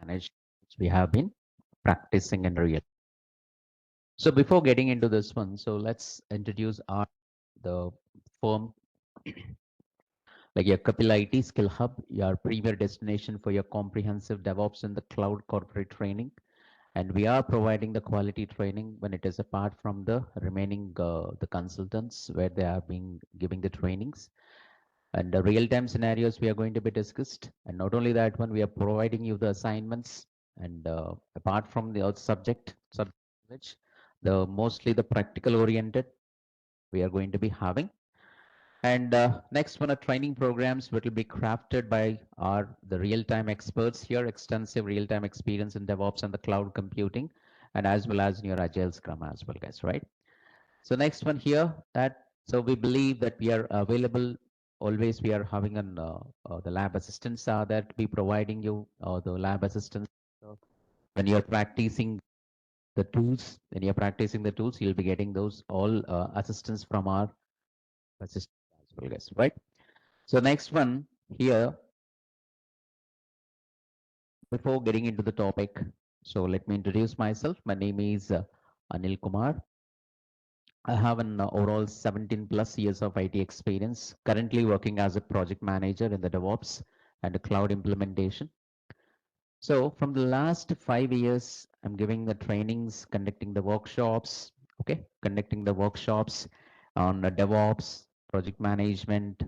management which we have been practicing in real. So before getting into this one, so let's introduce the firm like your Kapil IT Skill Hub, your premier destination for your comprehensive DevOps and the cloud corporate training. And we are providing the quality training when it is apart from the remaining the consultants where they are being giving the trainings. And the real-time scenarios we are going to be discussed. And not only that one, we are providing you the assignments. And apart from the other subject which the mostly the practical oriented we are going to be having. And next one are training programs which will be crafted by the real-time experts here, extensive real-time experience in DevOps and the cloud computing, and as well as in your Agile Scrum as well, guys, right? So next one here, so we believe that we are available always. We are having the lab assistants are there to be providing you the lab assistance. So when you're practicing the tools, you'll be getting those all assistance from our assistants as well, guys, right? So next one here, before getting into the topic, so let me introduce myself. My name is Anil Kumar. I have an overall 17 plus years of IT experience, currently working as a project manager in the DevOps and the cloud implementation. So from the last 5 years, I'm giving the trainings, conducting the workshops, conducting the workshops on DevOps, project management,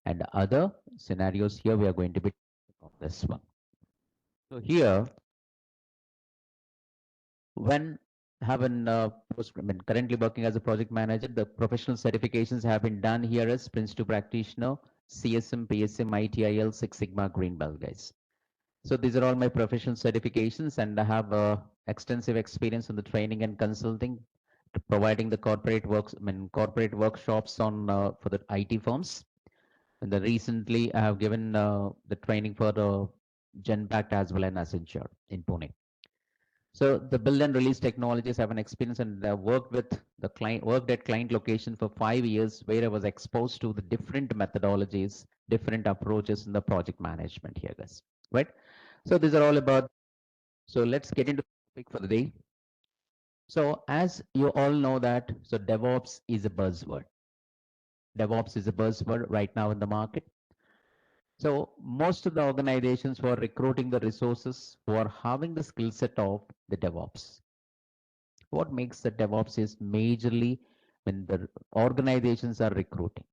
and other scenarios. Here we are going to be on this one. So here, when having currently working as a project manager, the professional certifications have been done here as Prince 2 practitioner, CSM, PSM, ITIL, Six Sigma, Green Belt, guys. So these are all my professional certifications, and I have extensive experience in the training and consulting, providing the corporate workshops on for the IT firms. And then recently, I have given the training for the Genpact as well as Accenture in Pune. So the build and release technologies have an experience, and worked at client location for 5 years, where I was exposed to the different methodologies, different approaches in the project management here, guys. Right? So these are all about. So let's get into the topic for the day. So as you all know that, so DevOps is a buzzword. DevOps is a buzzword right now in the market. So most of the organizations who are recruiting the resources who are having the skill set of the DevOps. What makes the DevOps is majorly when the organizations are recruiting.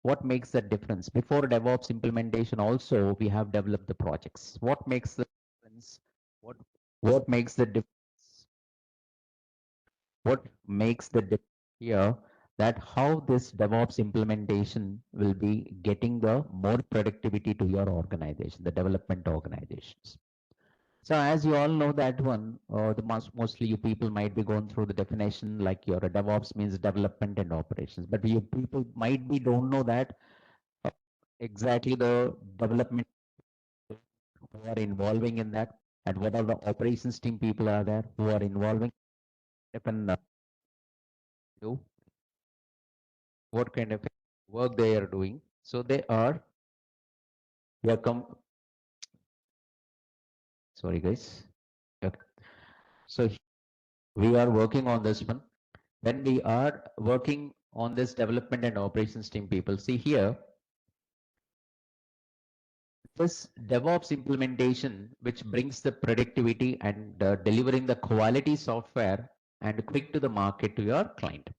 What makes the difference? Before DevOps implementation also, we have developed the projects. What makes the difference? What, what makes the difference? What makes the difference here that how this DevOps implementation will be getting the more productivity to your organization, the development organizations. So as you all know that one, mostly you people might be going through the definition like your DevOps means development and operations, but you people might be don't know that exactly the development who are involving in that, and what are the operations team people are there who are involving and do what kind of work they are doing. So they are sorry guys. Okay. So we are working on this one. When we are working on this development and operations team people, see here, this DevOps implementation, which brings the productivity and delivering the quality software and quick to the market to your client.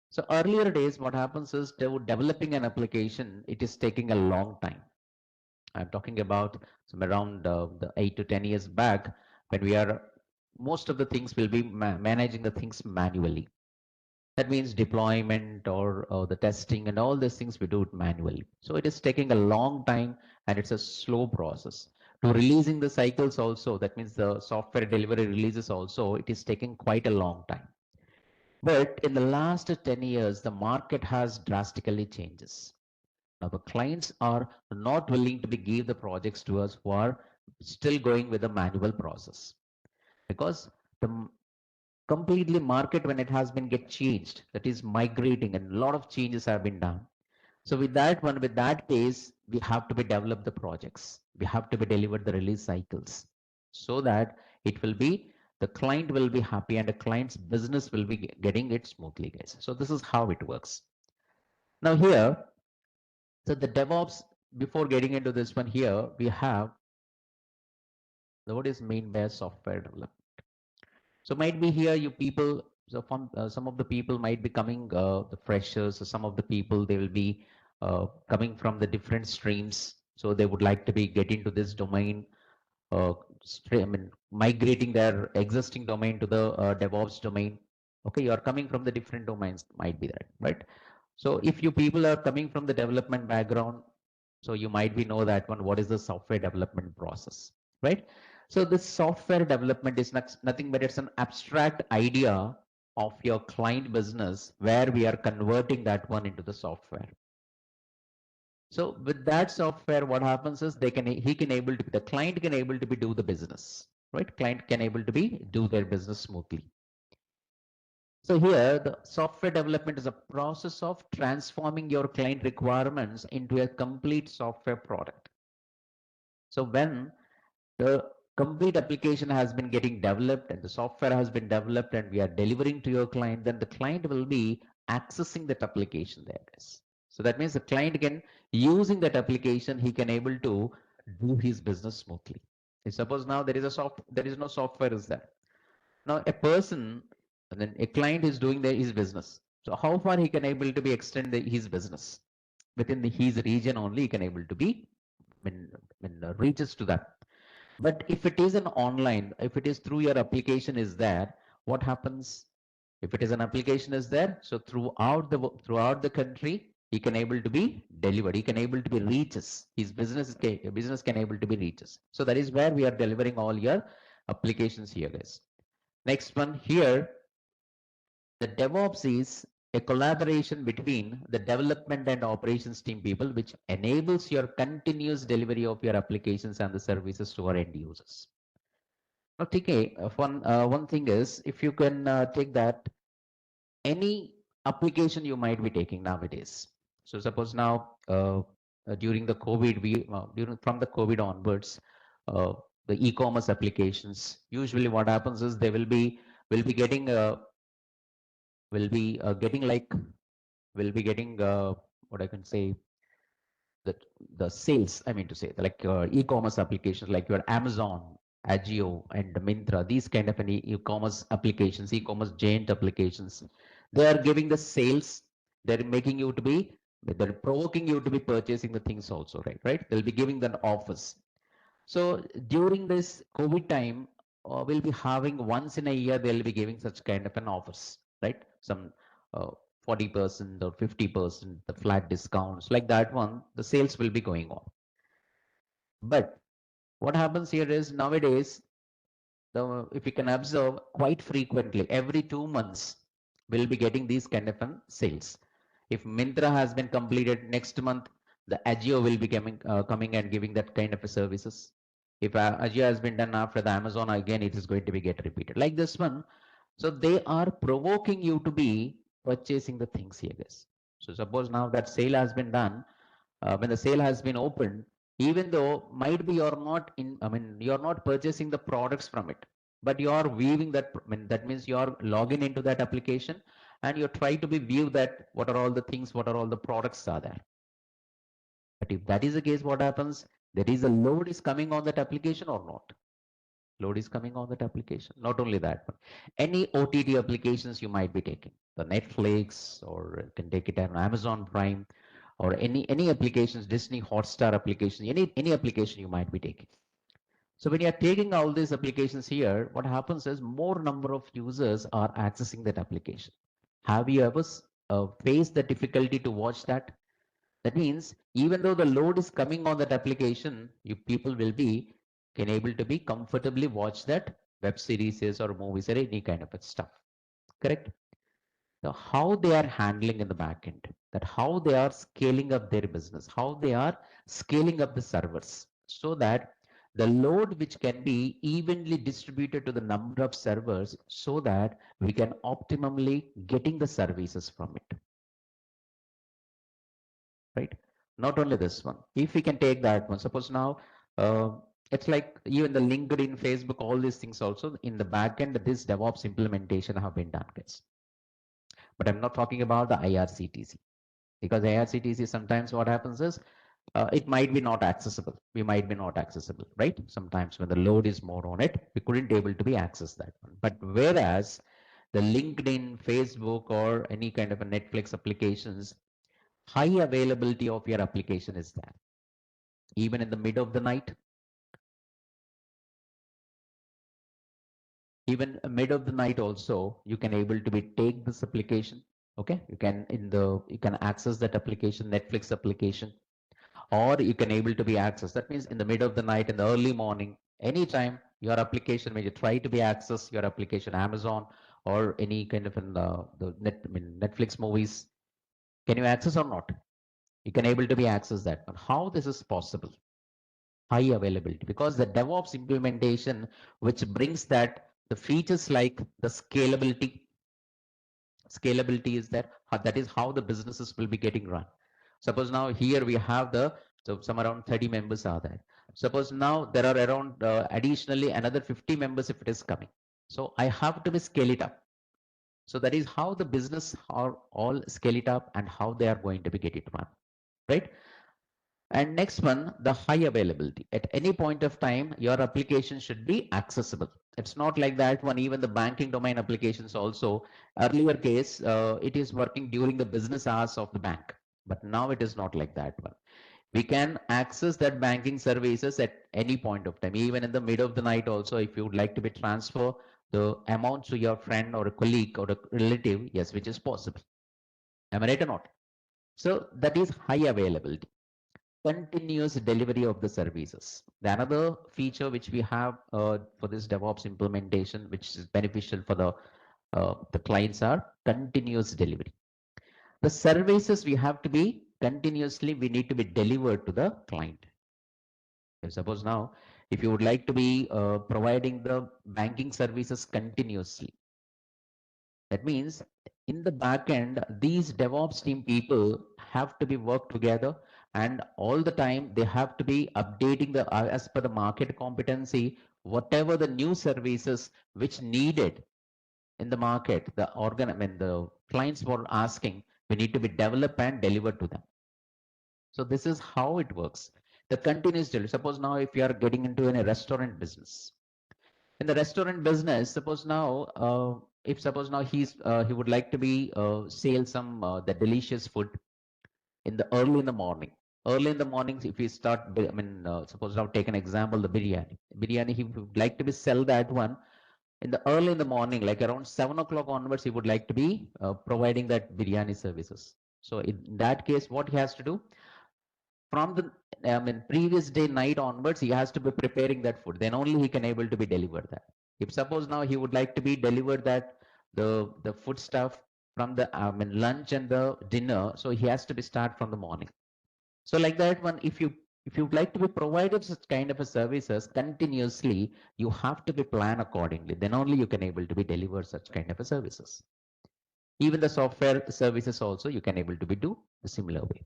So earlier days, what happens is developing an application, it is taking a long time. I'm talking about some around the 8 to 10 years back, when we are most of the things will be managing the things manually. That means deployment or the testing and all these things we do it manually. So it is taking a long time and it's a slow process. To releasing the cycles also, that means the software delivery releases also, it is taking quite a long time. But in the last 10 years, the market has drastically changes. Now the clients are not willing to give the projects to us who are still going with the manual process, because the completely market when it has been get changed, that is migrating, and a lot of changes have been done. So with that pace, we have to be develop the projects. We have to be delivered the release cycles so that it will be the client will be happy and the client's business will be getting it smoothly, guys. So this is how it works. Now here, so the DevOps, before getting into this one here, we have what is mean by software development. So might be here you people, so from some of the people might be coming, the freshers, so some of the people they will be coming from the different streams. So they would like to be get into this domain, I mean, migrating their existing domain to the DevOps domain. Okay, you are coming from the different domains, might be that, right? So if you people are coming from the development background, so you might be know that one, what is the software development process, right? So this software development is nothing but it's an abstract idea of your client business where we are converting that one into the software. So with that software, what happens is he can able to, the client can able to be do the business, right? Client can able to be do their business smoothly. So here the software development is a process of transforming your client requirements into a complete software product. So when the complete application has been getting developed and the software has been developed and we are delivering to your client, then the client will be accessing that application there, guys. So that means the client can, using that application, he can able to do his business smoothly. If suppose now there is there is no software is there. Now a person, and then a client is doing his business. So how far he can able to be extend his business within his region only, he can able to be reaches to that. But if it is an online, if it is through your application is there, what happens? If it is an application is there, so throughout the country, he can able to be delivered. He can able to be reaches. His business can able to be reaches. So that is where we are delivering all your applications here, guys. Next one here, the DevOps is a collaboration between the development and operations team people, which enables your continuous delivery of your applications and the services to our end users. Okay, one thing is, if you can take that any application you might be taking nowadays. So suppose now during the COVID, from the COVID onwards, uh, the e-commerce applications. Usually, what happens is they will be getting like will be getting what I can say, the the sales. I mean to say like e-commerce applications like your Amazon, Agio, and Mintra. These kind of any e-commerce applications, e-commerce giant applications, they are giving the sales. They're making you to be. They're provoking you to be purchasing the things also, right? Right? They'll be giving them offers. So during this COVID time, we'll be having once in a year, they'll be giving such kind of an offers, right? Some 40% or 50%, the flat discounts, like that one, the sales will be going on. But what happens here is nowadays, if you can observe quite frequently, every 2 months, we'll be getting these kind of an sales. If Mintra has been completed next month, the Agio will be coming and giving that kind of a services. If Agio has been done after the Amazon, again, it is going to be get repeated. Like this one, so they are provoking you to be purchasing the things here, guys. So suppose now that sale has been done, when the sale has been opened, even though might be you're not in, I mean, you're not purchasing the products from it, but you are viewing that, I mean, that means you are logging into that application and you try to be view that what are all the things, what are all the products are there. But if that is the case, what happens? There is a load is coming on that application or not? Load is coming on that application. Not only that, but any OTT applications you might be taking, the Netflix, or you can take it on Amazon Prime, or any applications, Disney Hotstar application, any application you might be taking. So when you are taking all these applications here, what happens is more number of users are accessing that application. Have you ever faced the difficulty to watch that? That means even though the load is coming on that application, you people will be can able to be comfortably watch that web series or movies or any kind of stuff. Correct? So how they are handling in the back end, that how they are scaling up their business, how they are scaling up the servers, so that the load which can be evenly distributed to the number of servers, so that we can optimally getting the services from it. Right? Not only this one, if we can take that one, suppose now uh, it's like even the LinkedIn, Facebook, all these things also in the back end, this DevOps implementation have been done, guys. But I'm not talking about the IRCTC, because IRCTC sometimes what happens is it might be not accessible. We might be not accessible, right? Sometimes when the load is more on it, we couldn't able to be accessed that one. But whereas the LinkedIn, Facebook, or any kind of a Netflix applications, high availability of your application is there. Even in the mid of the night, even mid of the night also, you can able to be take this application. Okay, you can you can access that application, Netflix application, or you can able to be accessed. That means in the mid of the night, in the early morning, anytime your application, when you try to be access your application, Amazon or any kind of Netflix movies, can you access or not? You can able to be access that. But how this is possible? High availability, because the DevOps implementation, which brings that the features like the scalability is there. That is how the businesses will be getting run. Suppose now here we have so some around 30 members are there. Suppose now there are around additionally another 50 members if it is coming. So I have to be scale it up. So that is how the business are all scale it up and how they are going to be get it run, right? And next one, the high availability. At any point of time, your application should be accessible. It's not like that one, even the banking domain applications also, earlier case, it is working during the business hours of the bank. But now it is not like that one. We can access that banking services at any point of time, even in the mid of the night also, if you would like to be transfer the amount to your friend or a colleague or a relative, yes, which is possible. Am I right or not? So that is high availability. Continuous delivery of the services. The another feature which we have for this DevOps implementation, which is beneficial for the clients, are continuous delivery. The services we have to be continuously, we need to be delivered to the client. Suppose now, if you would like to be providing the banking services continuously, that means in the back end, these DevOps team people have to be work together, and all the time they have to be updating the as per the market competency, whatever the new services which needed in the market, the clients were asking, we need to be developed and delivered to them. So this is how it works. The continuous delivery. Suppose now if you are getting into a restaurant business, in the restaurant business, suppose now if suppose now he would like to be sell some the delicious food in the early in the morning. Early in the mornings, if we start, suppose now take an example, the biryani, he would like to be sell that one in the early in the morning, like around 7 o'clock onwards, he would like to be providing that biryani services. So in that case, what he has to do, from the previous day night onwards, he has to be preparing that food, then only he can able to be delivered that. If suppose now he would like to be delivered that the food stuff from the lunch and the dinner, so he has to be start from the morning. So like that one, if you would like to be provided such kind of a services continuously, you have to be plan accordingly, then only you can able to be deliver such kind of a services. Even the software services also you can able to be do the similar way.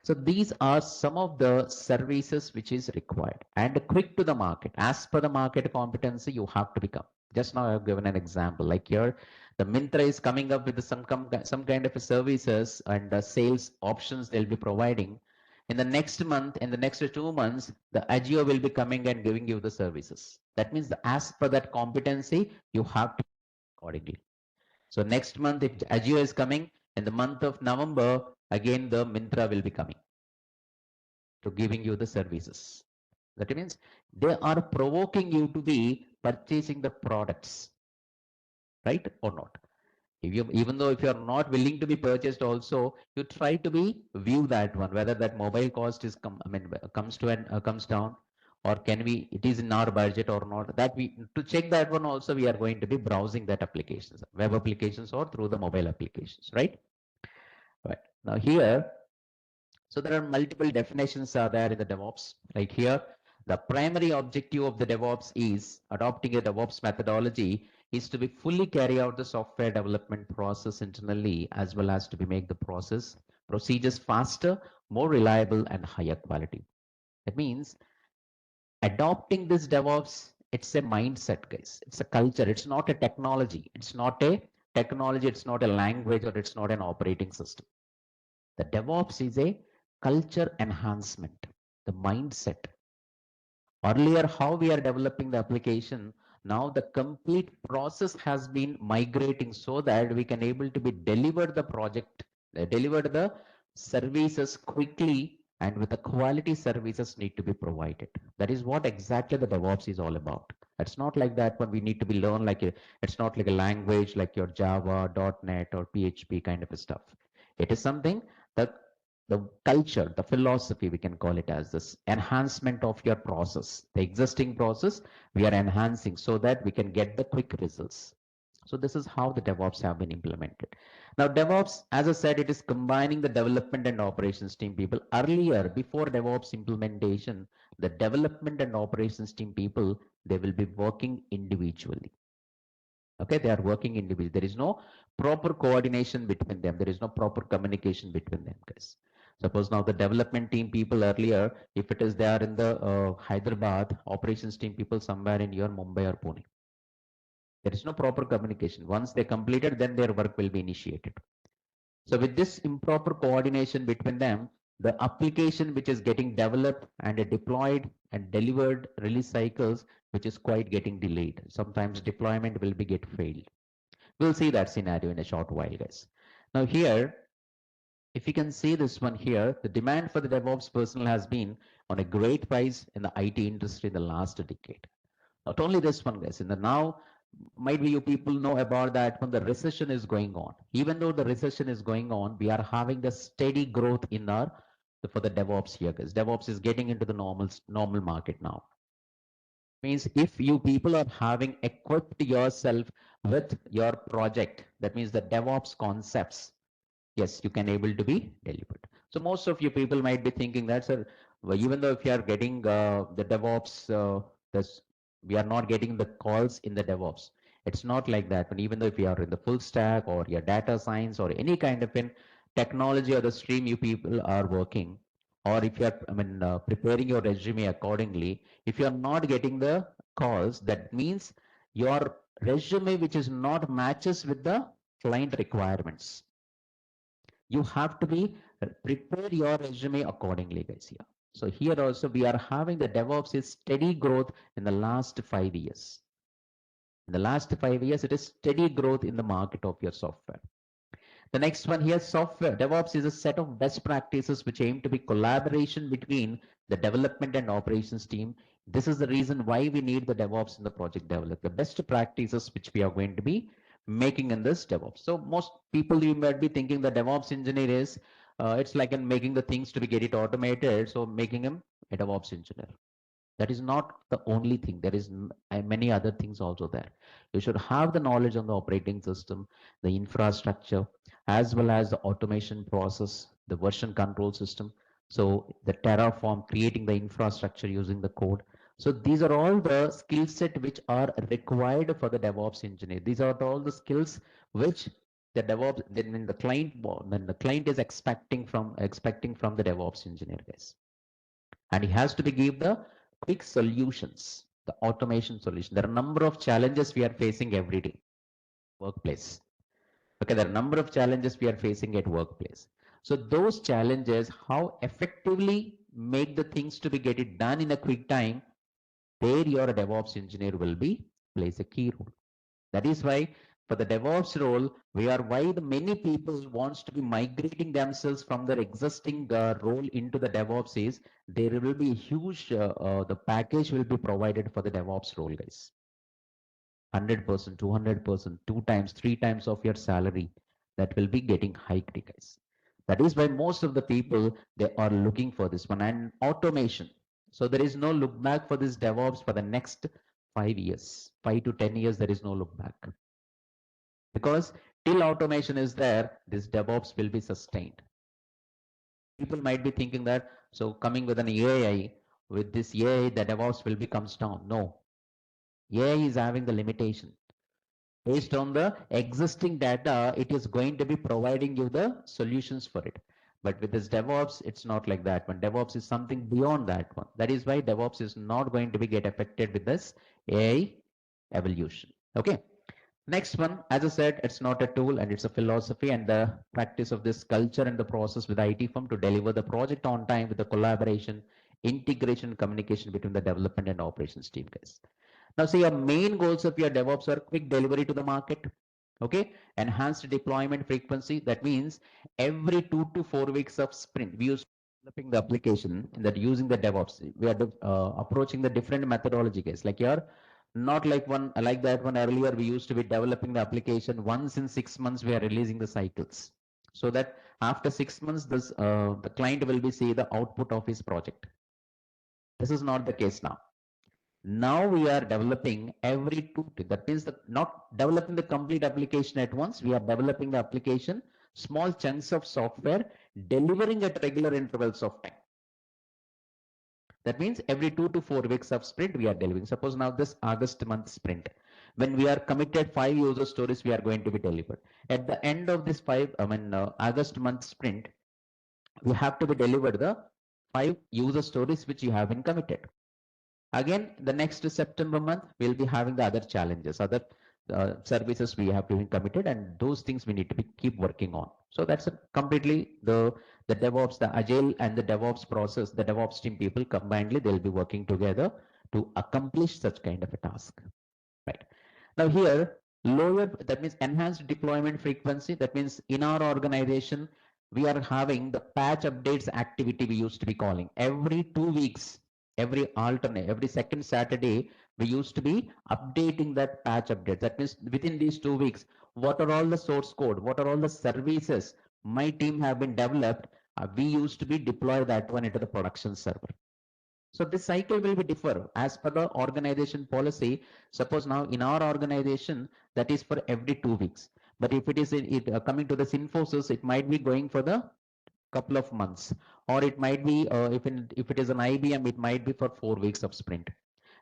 So these are some of the services which is required and quick to the market. As per the market competency, you have to become. Just now I have given an example. Like here, the Mintra is coming up with some kind of services and sales options they'll be providing. In the next month, in the next 2 months, the Agio will be coming and giving you the services. That means as per that competency, you have to accordingly. So next month, if Agio is coming, in the month of November, again the Mintra will be coming to giving you the services. That means they are provoking you to be purchasing the products, right or not? If you, even though if you are not willing to be purchased, also you try to be view that one, whether that mobile cost is comes to an comes down, or can we it is in our budget or not. That we to check that one also, we are going to be browsing that applications, web applications or through the mobile applications, right? Right. Now here, so there are multiple definitions are there in the DevOps. Like here, the primary objective of the DevOps is adopting a DevOps methodology is to be fully carry out the software development process internally, as well as to be make the process procedures faster, more reliable, and higher quality. That means adopting this DevOps, it's a mindset, guys. It's a culture. It's not a technology. It's not a technology. It's not a language, or it's not an operating system. The DevOps is a culture enhancement, the mindset. Earlier, how we are developing the application, now the complete process has been migrating so that we can able to be deliver the project, deliver the services quickly, and with the quality services need to be provided. That is what exactly the DevOps is all about. It's not like that when we need to be learn like it's not like a language like your Java, .NET or PHP kind of stuff. It is something that the culture, the philosophy, we can call it as this enhancement of your process. The existing process we are enhancing so that we can get the quick results. So this is how the DevOps have been implemented. Now DevOps, as I said, it is combining the development and operations team people. Earlier, before DevOps implementation, the development and operations team people, they will be working individually. Okay, they are working individually. There is no proper coordination between them. There is no proper communication between them, guys. Suppose now the development team people earlier, if it is there in the Hyderabad, operations team people somewhere in your Mumbai or Pune. There is no proper communication. Once they completed, then their work will be initiated. So with this improper coordination between them, the application which is getting developed and deployed and delivered release cycles, which is quite getting delayed. Sometimes deployment will be get failed. We'll see that scenario in a short while, guys. Now here, if you can see this one here, the demand for the DevOps personnel has been on a great rise in the IT industry in the last decade. Not only this one, guys, in the now, might be you people know about that when the recession is going on. Even though the recession is going on, we are having the steady growth in our for the DevOps here, guys. DevOps is getting into the normal market now. Means if you people are having equipped yourself with your project, that means the DevOps concepts, yes, you can able to be delivered. So most of you people might be thinking that, sir, well, even though if you are getting the DevOps, this, we are not getting the calls in the DevOps. It's not like that. And even though if you are in the full stack or your data science or any kind of in technology or the stream you people are working, or if you are, preparing your resume accordingly, if you are not getting the calls, that means your resume which is not matches with the client requirements. You have to be prepare your resume accordingly, guys. Here, so here also we are having the DevOps is steady growth in the last 5 years. In the last 5 years, it is steady growth in the market of your software. The next one here, software DevOps is a set of best practices which aim to be collaboration between the development and operations team. This is the reason why we need the DevOps in the project development. The best practices which we are going to be making in this DevOps. So most people, you might be thinking the DevOps engineer is it's like in making the things to be get it automated. So making him a DevOps engineer. That is not the only thing. There is many other things also there. You should have the knowledge on the operating system, the infrastructure, as well as the automation process, the version control system. So the Terraform, creating the infrastructure using the code. So these are all the skill set which are required for the DevOps engineer. These are all the skills which the DevOps, then the client is expecting from the DevOps engineer, guys. And he has to be give the quick solutions, the automation solution. There are a number of challenges we are facing every day workplace. Okay, there are a number of challenges we are facing at workplace. So those challenges, how effectively make the things to be get it done in a quick time, there your DevOps engineer will be plays a key role. That is why for the DevOps role, we are why the many people wants to be migrating themselves from their existing role into the DevOps is there will be a huge, the package will be provided for the DevOps role, guys. 100%, 200%, 2 times, 3 times of your salary that will be getting hiked, guys. That is why most of the people, they are looking for this one and automation. So there is no look back for this DevOps for the next 5 years, 5 to 10 years, there is no look back. Because till automation is there, this DevOps will be sustained. People might be thinking that, so coming with an AI, with this AI, the DevOps will be comes down. No, AI is having the limitation. Based on the existing data, it is going to be providing you the solutions for it. But with this DevOps, it's not like that one. DevOps is something beyond that one. That is why DevOps is not going to be get affected with this AI evolution. Okay. Next one, as I said, it's not a tool and it's a philosophy and the practice of this culture and the process with the IT firm to deliver the project on time with the collaboration, integration, communication between the development and operations team, guys. Now, see, your main goals of your DevOps are quick delivery to the market, okay, enhanced deployment frequency. That means every 2 to 4 weeks of sprint, we use developing the application that using the DevOps. We are approaching the different methodology, guys. Like your not like one like that one earlier. We used to be developing the application once in 6 months. We are releasing the cycles, so that after 6 months, this the client will be see the output of his project. This is not the case now. Now we are developing every that means not developing the complete application at once. We are developing the application, small chunks of software, delivering at regular intervals of time. That means every 2 to 4 weeks of sprint we are delivering. Suppose now this August month sprint, when we are committed 5 user stories, we are going to be delivered. At the end of this August month sprint, we have to be delivered the 5 user stories which you have been committed. Again, the next September month, we'll be having the other challenges, other services we have been committed, and those things we need to be keep working on. So that's completely the DevOps, the Agile and the DevOps process, the DevOps team people combinedly, they'll be working together to accomplish such kind of a task. Right. Now here, lower, that means enhanced deployment frequency. That means in our organization, we are having the patch updates activity we used to be calling every 2 weeks, every alternate, every second Saturday, we used to be updating that patch update. That means within these 2 weeks, what are all the source code, what are all the services my team have been developed, we used to be deploy that one into the production server. So this cycle will be differ as per the organization policy. Suppose now in our organization, that is for every 2 weeks. But if it is coming to this Infosys, it might be going for the couple of months, or it might be if it is an IBM, it might be for 4 weeks of sprint.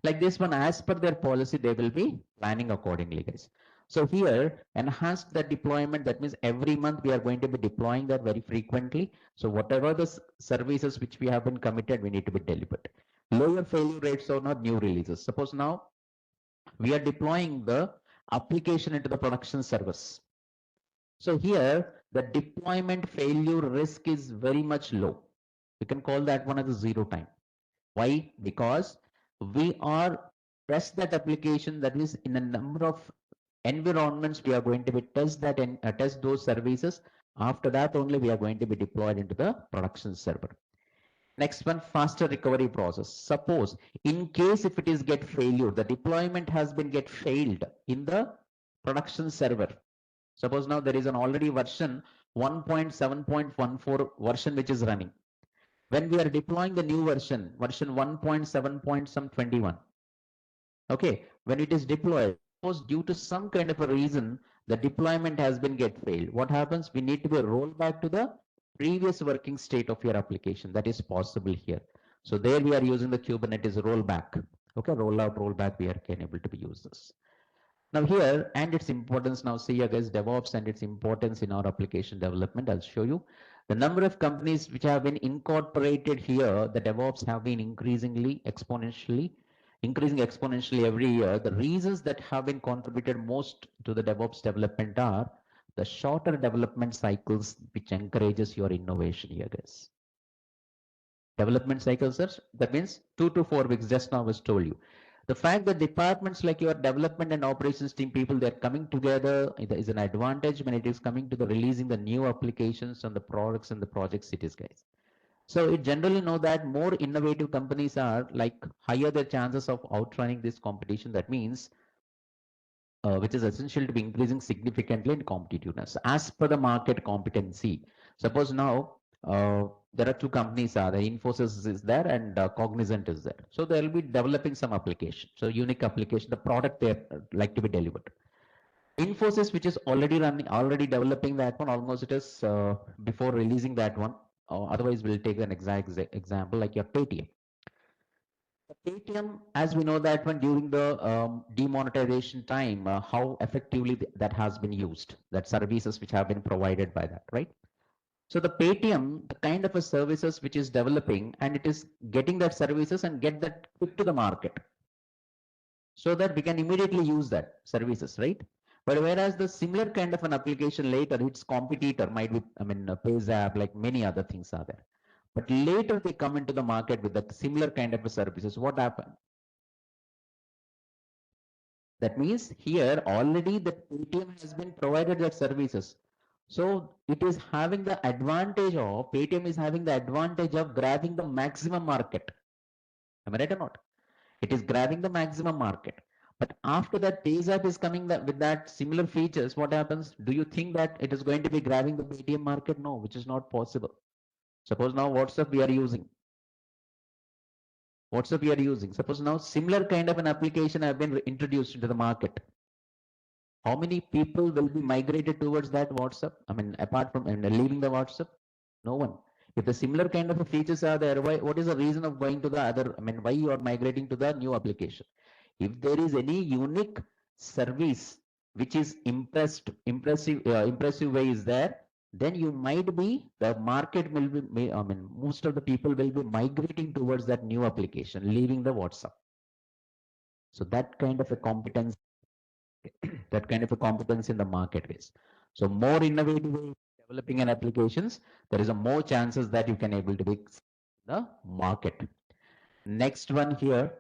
Like this one, as per their policy, they will be planning accordingly, guys. So here, enhance the deployment. That means every month we are going to be deploying that very frequently. So whatever the services which we have been committed, we need to be delivered. Lower failure rates or not new releases. Suppose now we are deploying the application into the production service. So here, the deployment failure risk is very much low. You can call that one as a zero time. Why? Because we are test that application, that is in a number of environments we are going to be test that and test those services. After that only we are going to be deployed into the production server. Next one, faster recovery process. Suppose in case if it is get failure, the deployment has been get failed in the production server. Suppose now there is an already version 1.7.14 version which is running. When we are deploying the new version 1.7.21, okay, when it is deployed, suppose due to some kind of a reason, the deployment has been get failed. What happens? We need to be rolled back to the previous working state of your application. That is possible here. So there we are using the Kubernetes rollback. Okay, rollout, rollback, we are able to be use this. Now here, and its importance, now see guys, DevOps and its importance in our application development, I'll show you. The number of companies which have been incorporated here, the DevOps have been increasing exponentially every year. The reasons that have been contributed most to the DevOps development are the shorter development cycles, which encourages your innovation here, guys. Development cycles, sir, that means 2 to 4 weeks, just now I was told you. The fact that departments like your development and operations team people, they're coming together is an advantage when it is coming to the releasing the new applications and the products and the projects it is, guys. So it generally know that more innovative companies are like higher their chances of outrunning this competition. That means which is essential to be increasing significantly in competitiveness as per the market competency. Suppose now there are two companies, the Infosys is there and Cognizant is there. So they'll be developing some application. So unique application, the product they like to be delivered. Infosys, which is already running, already developing that one, almost it is before releasing that one. Otherwise, we'll take an exact example like your Paytm. Paytm, as we know that when during the demonetization time, how effectively that has been used, that services which have been provided by that, right? So the Paytm, the kind of a services which is developing, and it is getting that services and get that quick to the market, so that we can immediately use that services, right? But whereas the similar kind of an application later, its competitor might be, PayZapp, like many other things are there. But later they come into the market with the similar kind of a services. What happened? That means here already the Paytm has been provided that services. So it is having the advantage of, Paytm is having the advantage of grabbing the maximum market. Am I right or not? It is grabbing the maximum market. But after that, PayZapp is coming with that similar features. What happens? Do you think that it is going to be grabbing the Paytm market? No, which is not possible. Suppose now WhatsApp we are using. WhatsApp we are using. Suppose now similar kind of an application have been introduced into the market. How many people will be migrated towards that WhatsApp? Apart from leaving the WhatsApp, no one. If the similar kind of features are there, why? What is the reason of going to the other? Why you are migrating to the new application? If there is any unique service which is impressive way is there, then you might be the market will be. Most of the people will be migrating towards that new application, leaving the WhatsApp. So that kind of a competence that kind of a competence in the marketplace. So more innovative way of developing an applications, there is a more chances that you can able to be the market. Next one here,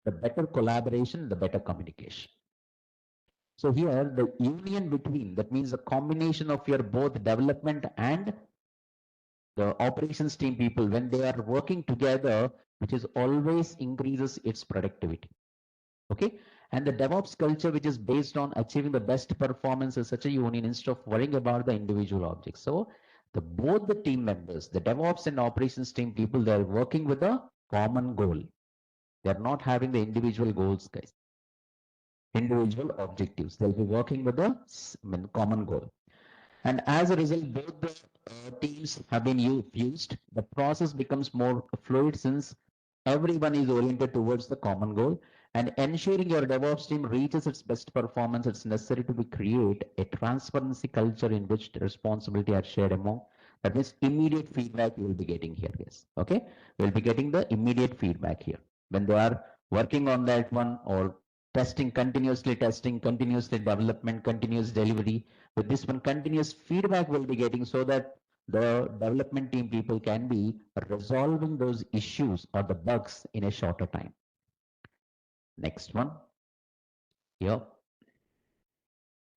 the better collaboration, the better communication. So here the union between, that means the combination of your both development and the operations team people, when they are working together, which is always increases its productivity. Okay, and the DevOps culture, which is based on achieving the best performance, is such a union instead of worrying about the individual objects. So both the team members, the DevOps and operations team people, they are working with a common goal. They are not having the individual goals, guys, individual objectives. They'll be working with a common goal. And as a result, both the teams have been fused. The process becomes more fluid since everyone is oriented towards the common goal. And ensuring your DevOps team reaches its best performance, it's necessary to create a transparency culture in which the responsibility are shared among. That means immediate feedback you will be getting here, yes. Okay, we'll be getting the immediate feedback here when they are working on that one, or testing, continuously development, continuous delivery. With this one, continuous feedback will be getting, so that the development team people can be resolving those issues or the bugs in a shorter time. Next one. Here.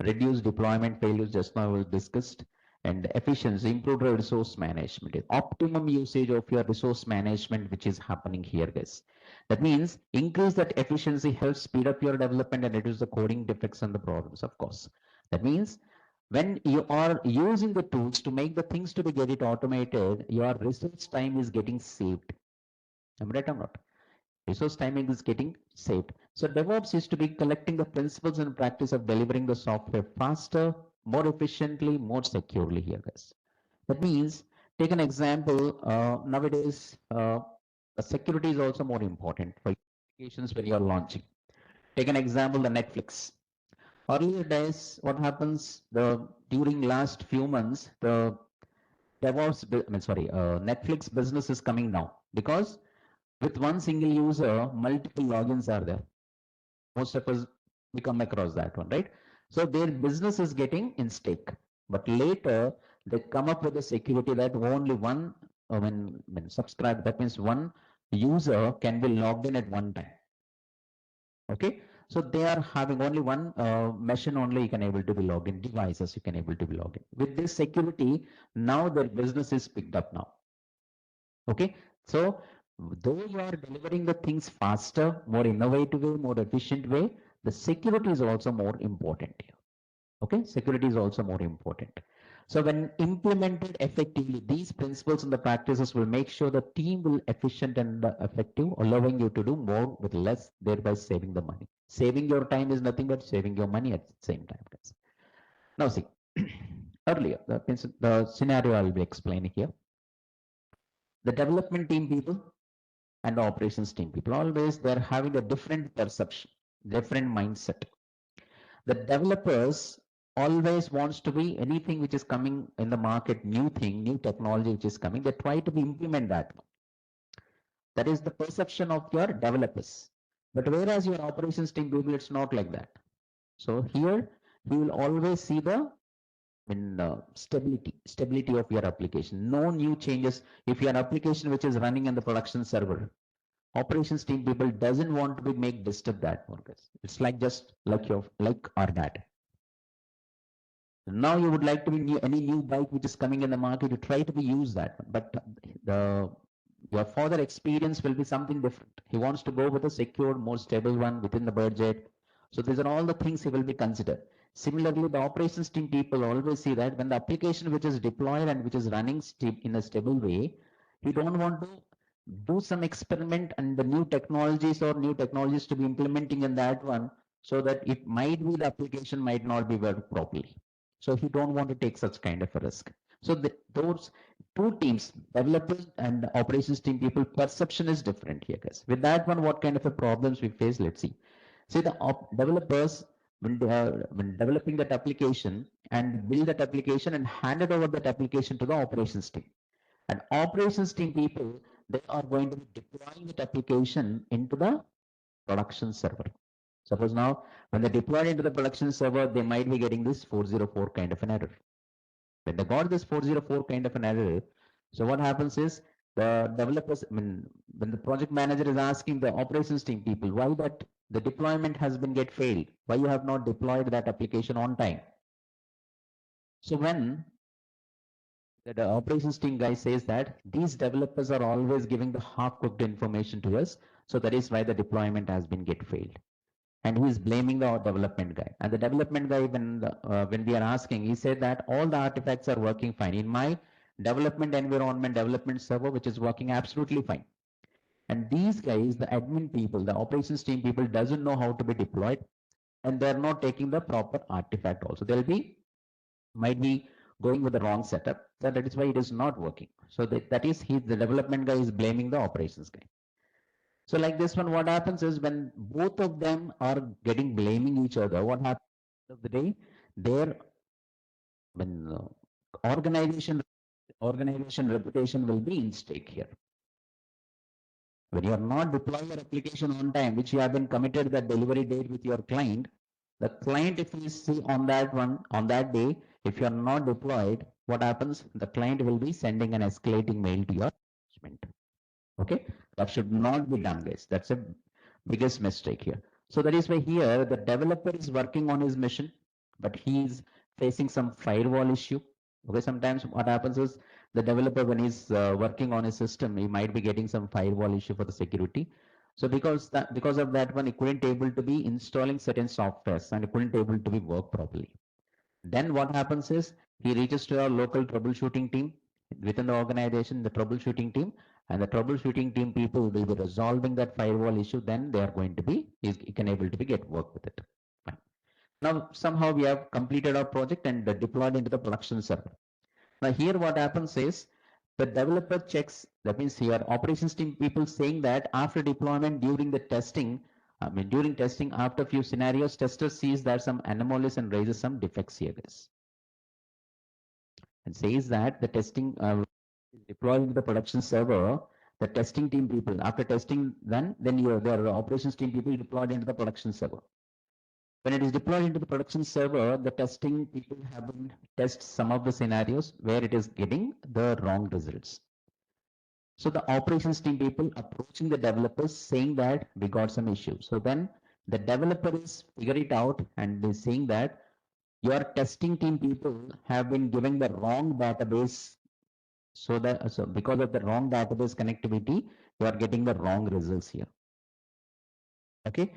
Reduce deployment failures, just now we discussed. And efficiency, improve resource management, optimum usage of your resource management, which is happening here, guys. That means increase that efficiency, helps speed up your development and reduce the coding defects and the problems, of course. That means when you are using the tools to make the things to be get it automated, your resource time is getting saved. Am I right or not? Resource timing is getting saved. So DevOps is to be collecting the principles and practice of delivering the software faster, more efficiently, more securely here, guys. That means, take an example, nowadays, security is also more important for applications when you are launching. Take an example, the Netflix. Earlier days, what happens, during last few months, the Netflix business is coming down because with one single user, multiple logins are there. Most of us, we come across that one, right? So their business is getting in stake. But later, they come up with a security that only one, when subscribe, that means one user can be logged in at one time. Okay, so they are having only one machine only you can able to be logged in, devices you can able to be logged in. With this security, now their business is picked up now. Okay, so though you are delivering the things faster, more innovative way, more efficient way, the security is also more important here. Okay, security is also more important. So when implemented effectively, these principles and the practices will make sure the team will efficient and effective, allowing you to do more with less, thereby saving the money. Saving your time is nothing but saving your money at the same time, guys. Now see, earlier, the scenario I will be explaining here. The development team people and the operations team people, always they're having a different perception, different mindset. The developers always wants to be anything which is coming in the market, new thing, new technology which is coming, they try to implement that. That is the perception of your developers. But whereas your operations team people, it's not like that. So here you will always see the stability of your application. No new changes. If your application which is running in the production server, operations team people doesn't want to be make disturb that one, guys. It's like just like your like or that. Now you would like to be new, any new bike which is coming in the market, you try to be use that one. But the your further experience will be something different. He wants to go with a secure, more stable one within the budget. So these are all the things he will be considered. Similarly, the operations team people always see that when the application which is deployed and which is running in a stable way, you don't want to do some experiment and the new technologies to be implementing in that one, so that it might be the application might not be work properly. So you don't want to take such kind of a risk. So those two teams, developers and operations team people, perception is different here, guys. With that one, what kind of a problems we face? Let's see. See the developers when developing that application and build that application and handed over that application to the operations team. And operations team people, they are going to be deploying that application into the production server. Suppose now, when they deploy into the production server, they might be getting this 404 kind of an error. When they got this 404 kind of an error, so what happens is the developers, when the project manager is asking the operations team people, why that the deployment has been get failed, why you have not deployed that application on time. So when the operations team guy says that these developers are always giving the half-cooked information to us, so that is why the deployment has been get failed. And he is blaming the development guy. And the development guy, when we are asking, he said that all the artifacts are working fine in my development environment, development server, which is working absolutely fine. And these guys, the admin people, the operations team people, doesn't know how to be deployed, and they're not taking the proper artifact also. They'll be might be going with the wrong setup. So that is why it is not working. So that is the development guy is blaming the operations guy. So like this one, what happens is when both of them are getting blaming each other, what happens at the end of the day, their when organization reputation will be in stake here. When you are not deploying your application on time, which you have been committed that delivery date with your client, the client, if you see on that one, on that day, if you are not deployed, what happens? The client will be sending an escalating mail to your management. Okay, that should not be done, guys. That's a biggest mistake here. So that is why here the developer is working on his mission, but he is facing some firewall issue. Okay, sometimes what happens is the developer, when he's working on his system, he might be getting some firewall issue for the security. So because of that one, he couldn't able to be installing certain softwares and he couldn't able to be work properly. Then what happens is he reaches to our local troubleshooting team within the organization, the troubleshooting team, and the troubleshooting team people will be resolving that firewall issue. Then they are going to be, he can able to be get work with it. Fine. Now somehow we have completed our project and deployed into the production server. Now here what happens is the developer checks, that means here operations team people saying that after deployment during the testing, during testing after few scenarios, tester sees that some anomalies and raises some defects here, guys. And says that the testing is deployed into the production server, the testing team people, after testing, then their operations team people deployed into the production server. When it is deployed into the production server, the testing people have been test some of the scenarios where it is getting the wrong results. So the operations team people approaching the developers saying that we got some issues. So then the developer is figure it out and they're saying that your testing team people have been giving the wrong database. So because of the wrong database connectivity, you are getting the wrong results here. Okay,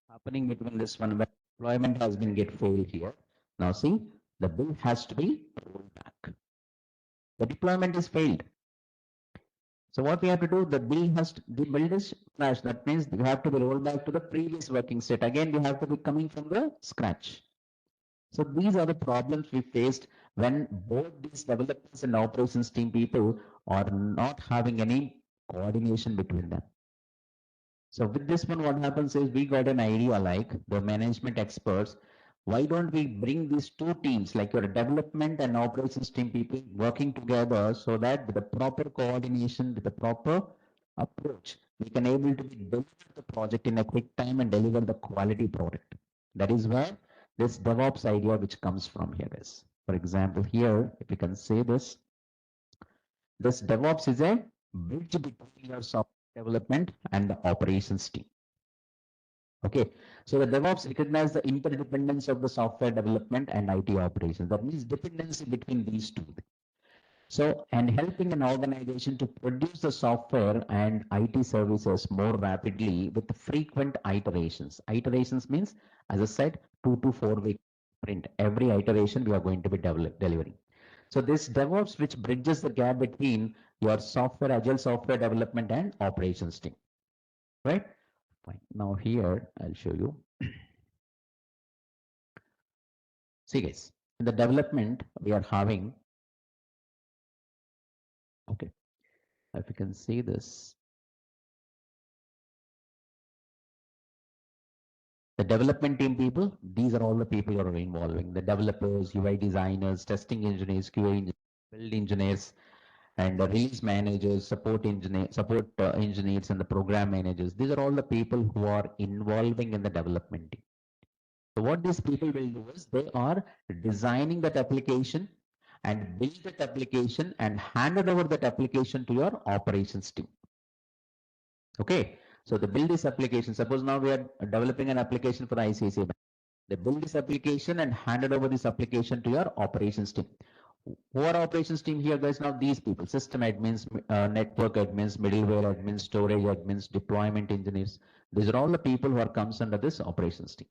happening between this one when deployment has been get failed here. Now see, the bill has to be rolled back. The deployment is failed. So what we have to do, the bill is flash. That means you have to be rolled back to the previous working state. Again, we have to be coming from the scratch. So these are the problems we faced when both these developers and operations team people are not having any coordination between them. So with this one, what happens is we got an idea like the management experts, Why don't we bring these two teams, like your development and operations team people working together, so that with the proper coordination, with the proper approach, we can able to deliver the project in a quick time and deliver the quality product. That is where this DevOps idea which comes from here is. For example, here, if you can say this DevOps is a bridge between your software development and the operations team. Okay, so the DevOps recognize the interdependence of the software development and IT operations. That means dependency between these two. So, and helping an organization to produce the software and IT services more rapidly with frequent iterations. Iterations means, as I said, 2 to 4 week sprint. Every iteration we are going to be delivering. So this DevOps which bridges the gap between your software, agile software development and operations team, right? Fine. Now here I'll show you. See guys, in the development we are having, okay, if you can see this, the development team people, these are all the people who are involving the developers, UI designers, testing engineers, QA engineers, build engineers, and the release managers, support engineers, and the program managers. These are all the people who are involving in the development team. So what these people will do is they are designing that application and build that application and hand it over that application to your operations team. Okay. So the build this application. Suppose now we are developing an application for the ICICI Bank. They build this application and handed over this application to your operations team. Who are operations team here, guys? Now these people: system admins, network admins, middleware admins, storage admins, deployment engineers. These are all the people who are comes under this operations team.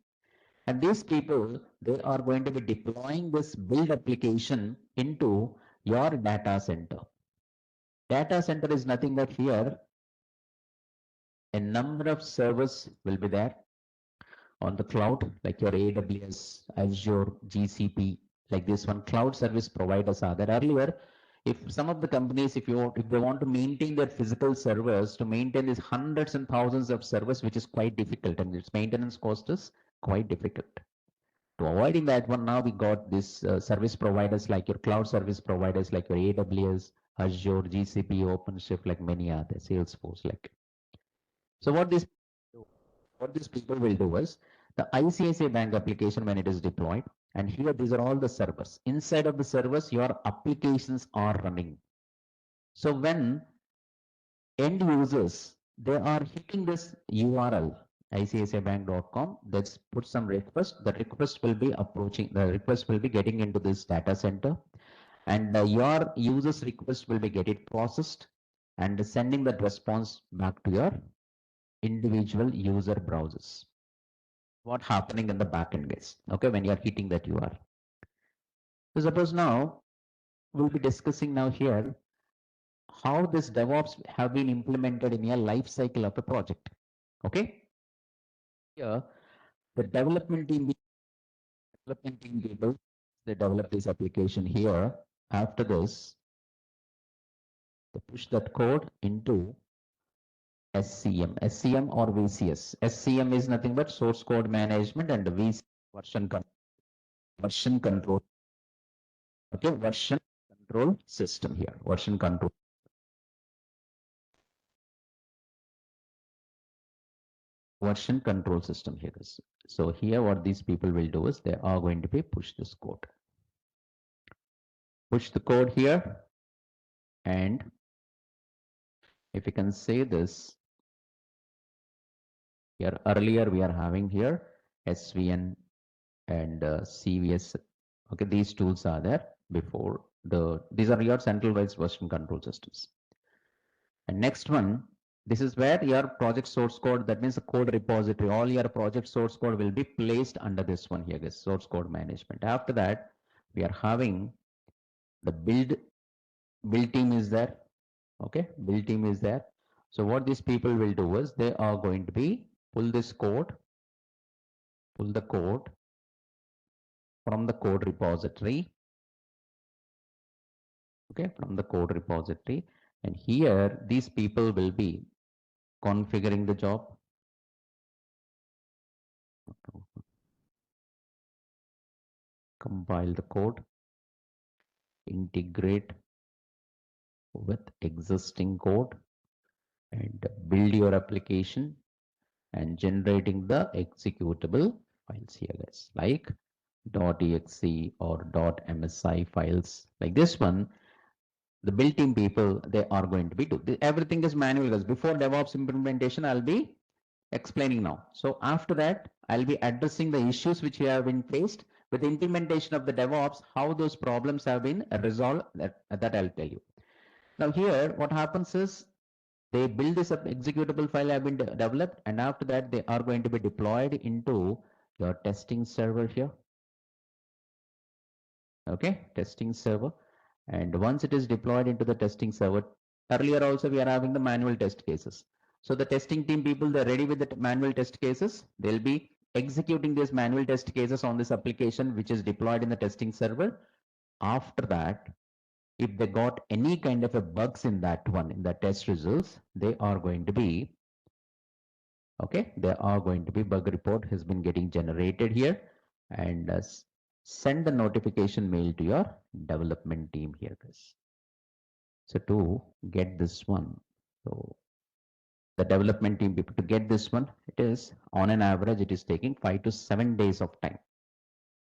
And these people, they are going to be deploying this build application into your data center. Data center is nothing but here a number of servers will be there on the cloud, like your AWS, Azure, GCP, like this one. Cloud service providers are there. Earlier, if some of the companies, if they want to maintain their physical servers, to maintain these hundreds and thousands of servers, which is quite difficult, and its maintenance cost is quite difficult. To avoiding that one, now we got this service providers like your cloud service providers like your AWS, Azure, GCP, OpenShift, like many others, Salesforce, like. So what these people will do is the ICICI Bank application when it is deployed, and here these are all the servers. Inside of the servers, your applications are running. So when end users they are hitting this URL icicibank.com, let's put some request. The request will be getting into this data center, and your users request will be getting processed and sending that response back to your individual user browsers. What happening in the backend, guys? Okay, when you are hitting that URL. So suppose now we'll be discussing now here how this DevOps have been implemented in a life cycle of a project. Okay, here the development team people, they develop this application here. After this, they push that code into SCM or VCS. SCM is nothing but source code management, and VCS version control. Okay, version control system here. Version control system here is. So here what these people will do is they are going to be push this code. Push the code here, and if you can say this, here earlier we are having here SVN and CVS. Okay, these tools are there before these are your centralized version control systems. And next one, this is where your project source code, that means the code repository, all your project source code will be placed under this one here, this source code management. After that, we are having the build team is there. Okay, build team is there. So what these people will do is they are going to be pull the code from the code repository. Okay, from the code repository, and here these people will be configuring the job. compile the code, integrate with existing code, and build your application and generating the executable files here, guys, like .exe or .msi files like this one. The build team people, they are going to be do. Everything is manual, guys. Before DevOps implementation, I'll be explaining now. So after that, I'll be addressing the issues which we have been faced with the implementation of the DevOps, how those problems have been resolved, that I'll tell you. Now here, what happens is they build this executable file have been developed, and after that, they are going to be deployed into your testing server here. Okay, testing server. And once it is deployed into the testing server, earlier also we are having the manual test cases. So the testing team people, they're ready with the manual test cases. They'll be executing these manual test cases on this application, which is deployed in the testing server. After that, if they got any kind of a bugs in that one, in the test results, they are going to be, okay, there are going to be bug report has been getting generated here, and send the notification mail to your development team here, guys. So to get this one, so the development team people to get this one, it is on an average, it is taking 5 to 7 days of time.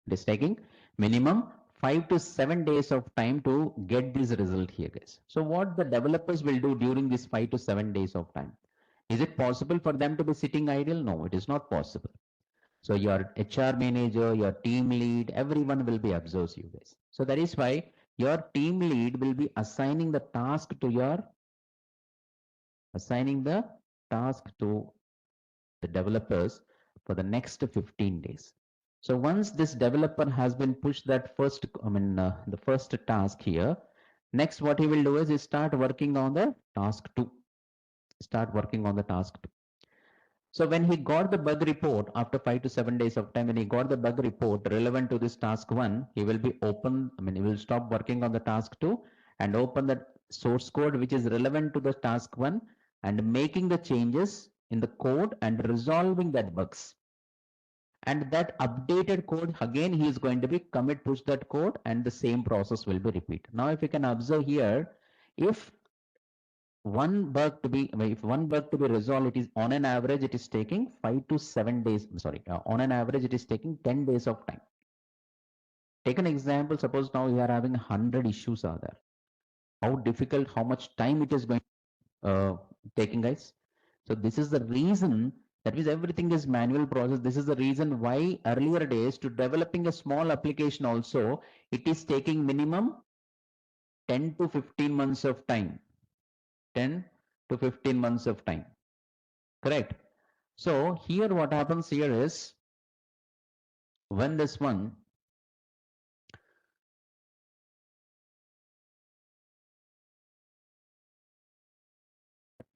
It is taking minimum 5 to 7 days of time to get this result here, guys. So what the developers will do during this 5 to 7 days of time? Is it possible for them to be sitting idle? No, it is not possible. So your HR manager, your team lead, everyone will be observes you guys. So that is why your team lead will be assigning the task to the developers for the next 15 days. So once this developer has been pushed that first, the first task here, next what he will do is he start working on the task 2. Start working on the task 2. So when he got the bug report after 5 to 7 days of time, when he got the bug report relevant to this task 1, he will be open, he will stop working on the task 2 and open the source code which is relevant to the task 1 and making the changes in the code and resolving that bugs. And that updated code, again, he is going to be commit push that code and the same process will be repeated. Now, if you can observe here, if if one bug to be resolved, it is on an average, it is taking 5 to 7 days. Sorry, on an average, it is taking 10 days of time. Take an example. Suppose now you are having 100 issues are there. How difficult, how much time it is going taking, guys. So this is the reason, that means everything is manual process. This is the reason why earlier days to developing a small application also, it is taking minimum 10 to 15 months of time. 10 to 15 months of time. Correct. So here what happens here is when this one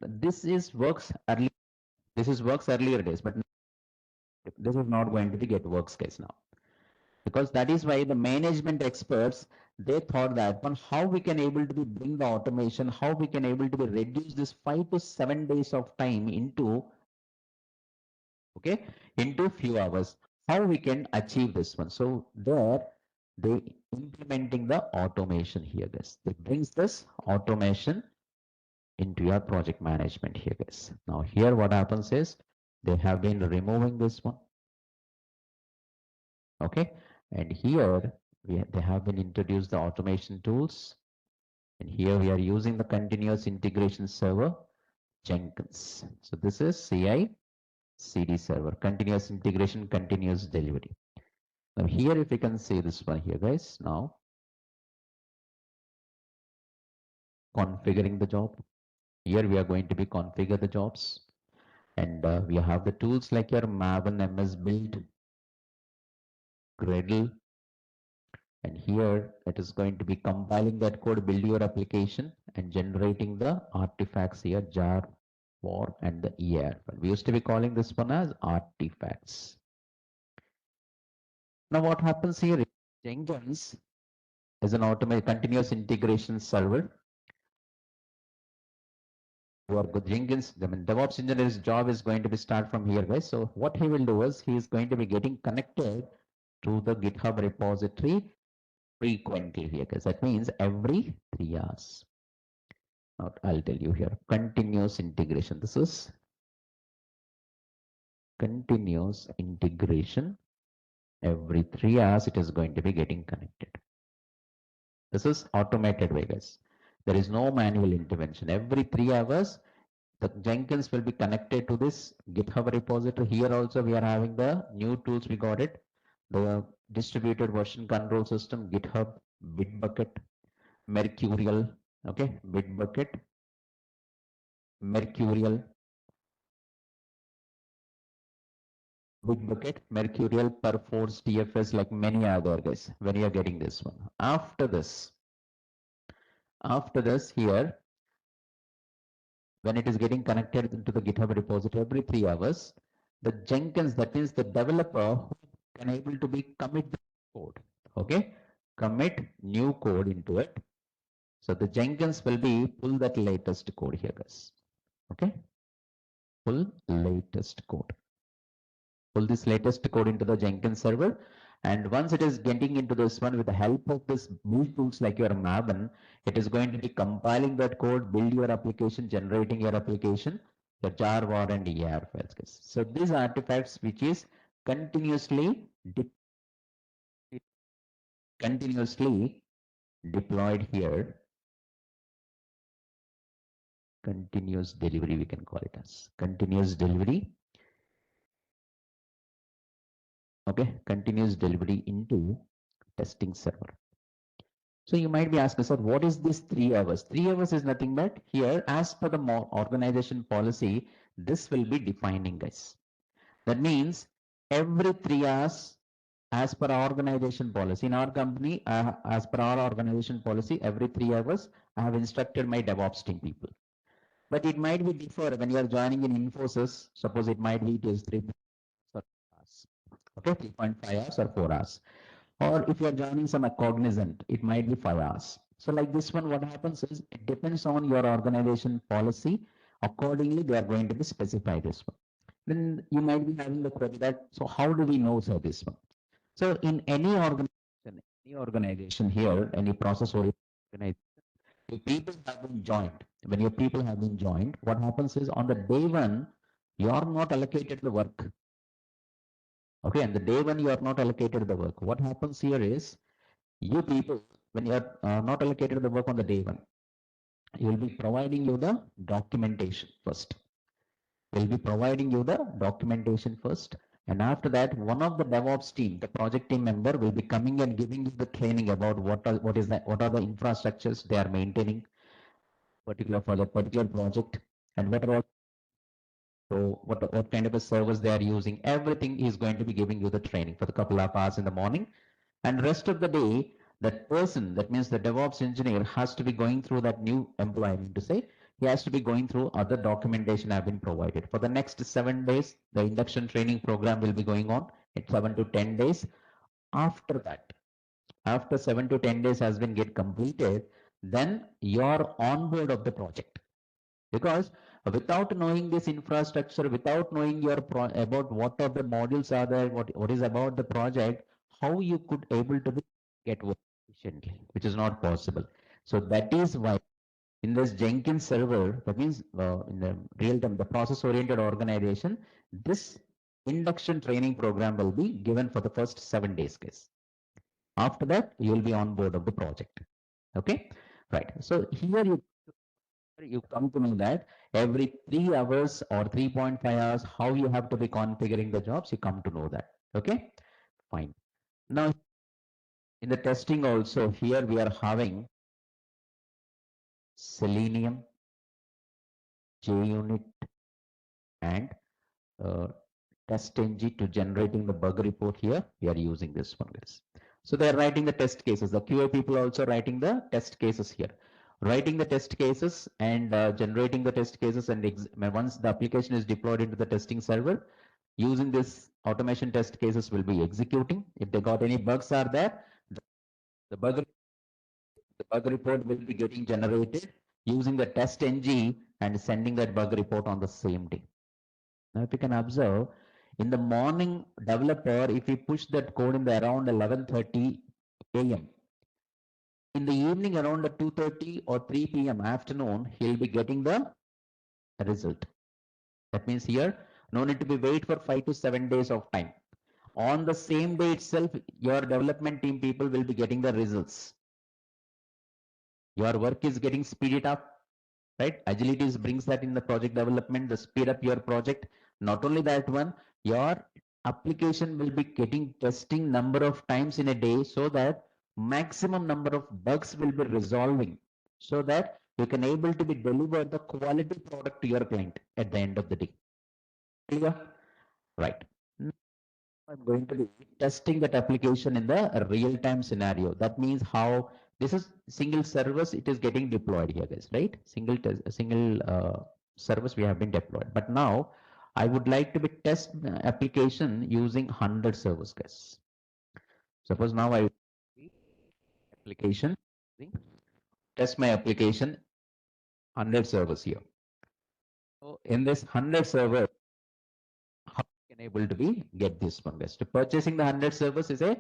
this is works early, this is works earlier days, but this is not going to be get works case now, because that is why the management experts, they thought that on how we can able to be bring the automation, how we can able to be reduce this 5 to 7 days of time into, okay, into few hours, how we can achieve this one. So there they implementing the automation here, guys. It brings this automation into your project management here, guys. Now here what happens is they have been removing this one, okay, and here they have been introduced the automation tools, and here we are using the continuous integration server Jenkins. So this is CI CD server, continuous integration, continuous delivery. Now here if you can see this one here, guys, now configuring the job. Here we are going to be configure the jobs, and we have the tools like your Maven MS Build, Gradle, and here it is going to be compiling that code, build your application, and generating the artifacts here, jar, war, and the ER. But we used to be calling this one as artifacts. Now what happens here is Jenkins is an automated continuous integration server. Who good Jenkins, I mean, DevOps engineer's job is going to be start from here, guys. So what he will do is he is going to be getting connected to the GitHub repository frequently here, guys. That means every 3 hours. Now, I'll tell you here, continuous integration. This is continuous integration. Every 3 hours, it is going to be getting connected. This is automated way, guys. There is no manual intervention. Every 3 hours, the Jenkins will be connected to this GitHub repository. Here also, we are having the new tools. We got it. The distributed version control system, GitHub, Bitbucket, Mercurial, okay, Bitbucket, Mercurial, Bitbucket, Mercurial, Perforce, TFS, like many other guys. When you are getting this one, after this here, when it is getting connected into the GitHub repository every 3 hours, the Jenkins, that means the developer who can able to be commit the code, okay, commit new code into it. So the Jenkins will be pull that latest code here, guys. Okay, pull latest code. Pull this latest code into the Jenkins server. And once it is getting into this one with the help of this build tools like your Maven, it is going to be compiling that code, build your application, generating your application, the jar, var, and ER files. Guys. So these artifacts which is continuously deployed here, continuous delivery, we can call it as continuous delivery. Okay, continuous delivery into testing server. So you might be asking, sir, what is this 3 hours? 3 hours is nothing but here, as per the organization policy, this will be defining, guys. That means every 3 hours, as per our organization policy, in our company, as per our organization policy, every 3 hours, I have instructed my DevOps team people. But it might be different when you are joining in Infosys. Suppose it might be it is 3 hours, okay, 3.5 hours or 4 hours. Or if you are joining some cognizant, it might be 5 hours. So like this one, what happens is it depends on your organization policy. Accordingly, they are going to be specify this one. Then you might be having the query that, so how do we know sir this one? So in any organization here, any process or organization, your people have been joined. When your people have been joined, what happens is on the day one, you are not allocated the work. Okay, and the day when you are not allocated the work, what happens here is you people, when you are not allocated the work on the day one, you will be providing you the documentation first. We'll be providing you the documentation first. And after that, one of the DevOps team, the project team member will be coming and giving you the training about what are the infrastructures they are maintaining particular for the particular project, and what kind of a service they are using. Everything is going to be giving you the training for the couple of hours in the morning. And rest of the day, that person, that means the DevOps engineer, has to be going through that new employee, I mean to say, he has to be going through other documentation have been provided. For the next 7 days, the induction training program will be going on at 7 to 10 days. After that, after 7 to 10 days has been get completed, then you're on board of the project. Because without knowing this infrastructure, without knowing your about what are the modules are there, what is about the project, how you could able to get work efficiently, which is not possible. So that is why in this Jenkins server, that means in the real time, the process oriented organization, this induction training program will be given for the first 7 days, guys. After that, you will be on board of the project. Okay, right. So here you come to know that every 3 hours or 3.5 hours, how you have to be configuring the jobs, you come to know that. Okay, fine. Now, in the testing also, here we are having Selenium, JUnit, and uh, TestNG to generating the bug report here. We are using this one, guys. So they are writing the test cases. The QA people also writing the test cases here. Writing the test cases and generating the test cases, and once the application is deployed into the testing server, using this automation test cases will be executing. If they got any bugs are there, the bug report will be getting generated using the test ng and sending that bug report on the same day. Now, if you can observe, In the morning, developer, if we push that code in the around 11:30 a.m., in the evening around 2:30 or 3 p.m. afternoon, he'll be getting the result. That means here, no need to be wait for 5 to 7 days of time. On the same day itself, your development team people will be getting the results. Your work is getting speeded up, right? Agility brings that in the project development, the speed up your project. Not only that one, your application will be getting testing number of times in a day so that maximum number of bugs will be resolving so that you can able to be deliver the quality product to your client at the end of the day. Clear? Right. I'm going to be testing that application in the real-time scenario. That means how this is single service, it is getting deployed here, guys, right? Single service we have been deployed. But now I would like to be test application using 100 servers, guys. Suppose now I application test my application 100 servers here. So in this 100 server, how can able to be get this one, guys? To purchasing the 100 servers is a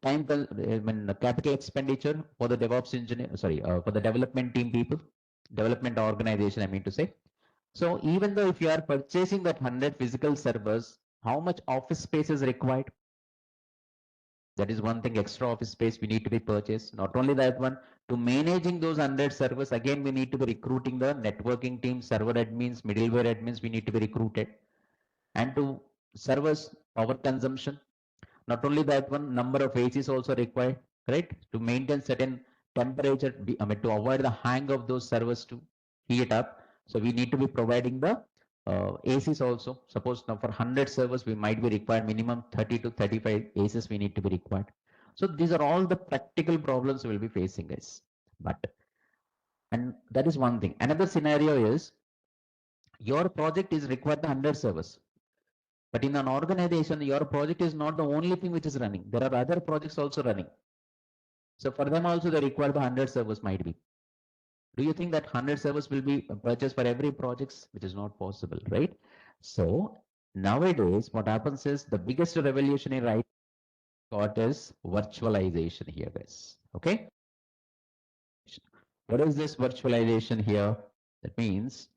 capital expenditure for the DevOps engineer, for the development team people, development organization, I mean to say. So even though if you are purchasing that 100 physical servers, how much office space is required? That is one thing, extra office space we need to be purchased. Not only that one, to managing those 100 servers, again, we need to be recruiting the networking team, server admins, middleware admins, we need to be recruited. And to servers, power consumption, not only that one, number of ACs also required, right? To maintain certain temperature, to avoid the hang of those servers to heat up. So we need to be providing the ACs also. Suppose now for 100 servers, we might be required minimum 30 to 35 ACs we need to be required. So these are all the practical problems we'll be facing, guys. And that is one thing. Another scenario is your project is required the 100 servers. But in an organization, your project is not the only thing which is running. There are other projects also running. So for them also, they require the 100 servers might be. Do you think that 100 servers will be purchased for every project? Which is not possible, right? So nowadays, what happens is the biggest revolution in right got is virtualization here, guys. Okay. What is this virtualization here? That means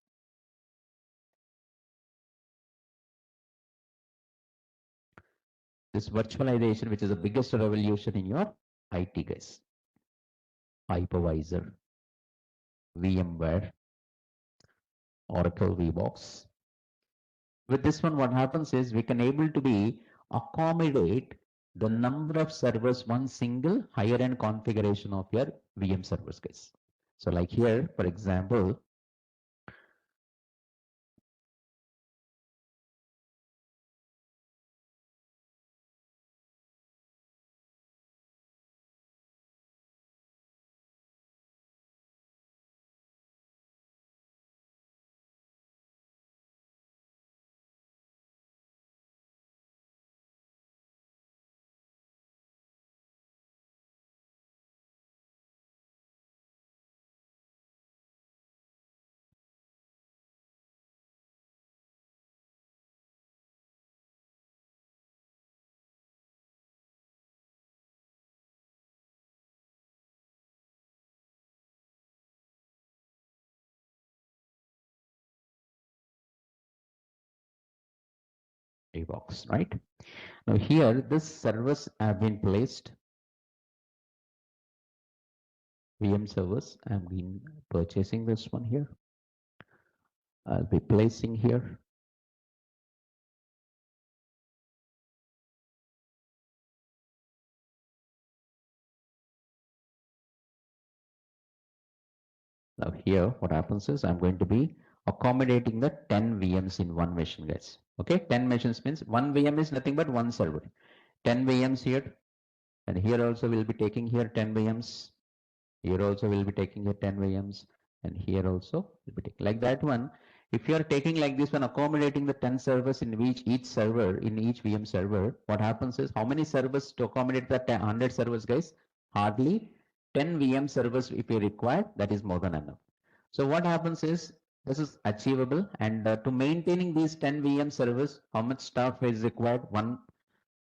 this virtualization, which is the biggest revolution in your IT, guys. Hypervisor, VMware, Oracle VBox. With this one, what happens is we can able to be accommodate the number of servers, one single higher end configuration of your VM servers, guys. So like here, for example, box, right? Now here, this servers have been placed, VM servers. I've been purchasing this one here. I'll be placing here. Now here, what happens is I'm going to be accommodating the 10 VMs in one machine, guys. Okay, 10 machines means one VM is nothing but one server. 10 VMs here, and here also we'll be taking here 10 VMs. Here also we'll be taking here 10 VMs, and here also we'll be taking like that one. If you are taking like this one, accommodating the 10 servers in each server, in each VM server, what happens is how many servers to accommodate the 100 servers, guys? Hardly 10 VM servers if you require, that is more than enough. So what happens is This is achievable. And to maintaining these 10 VM servers, how much staff is required? One,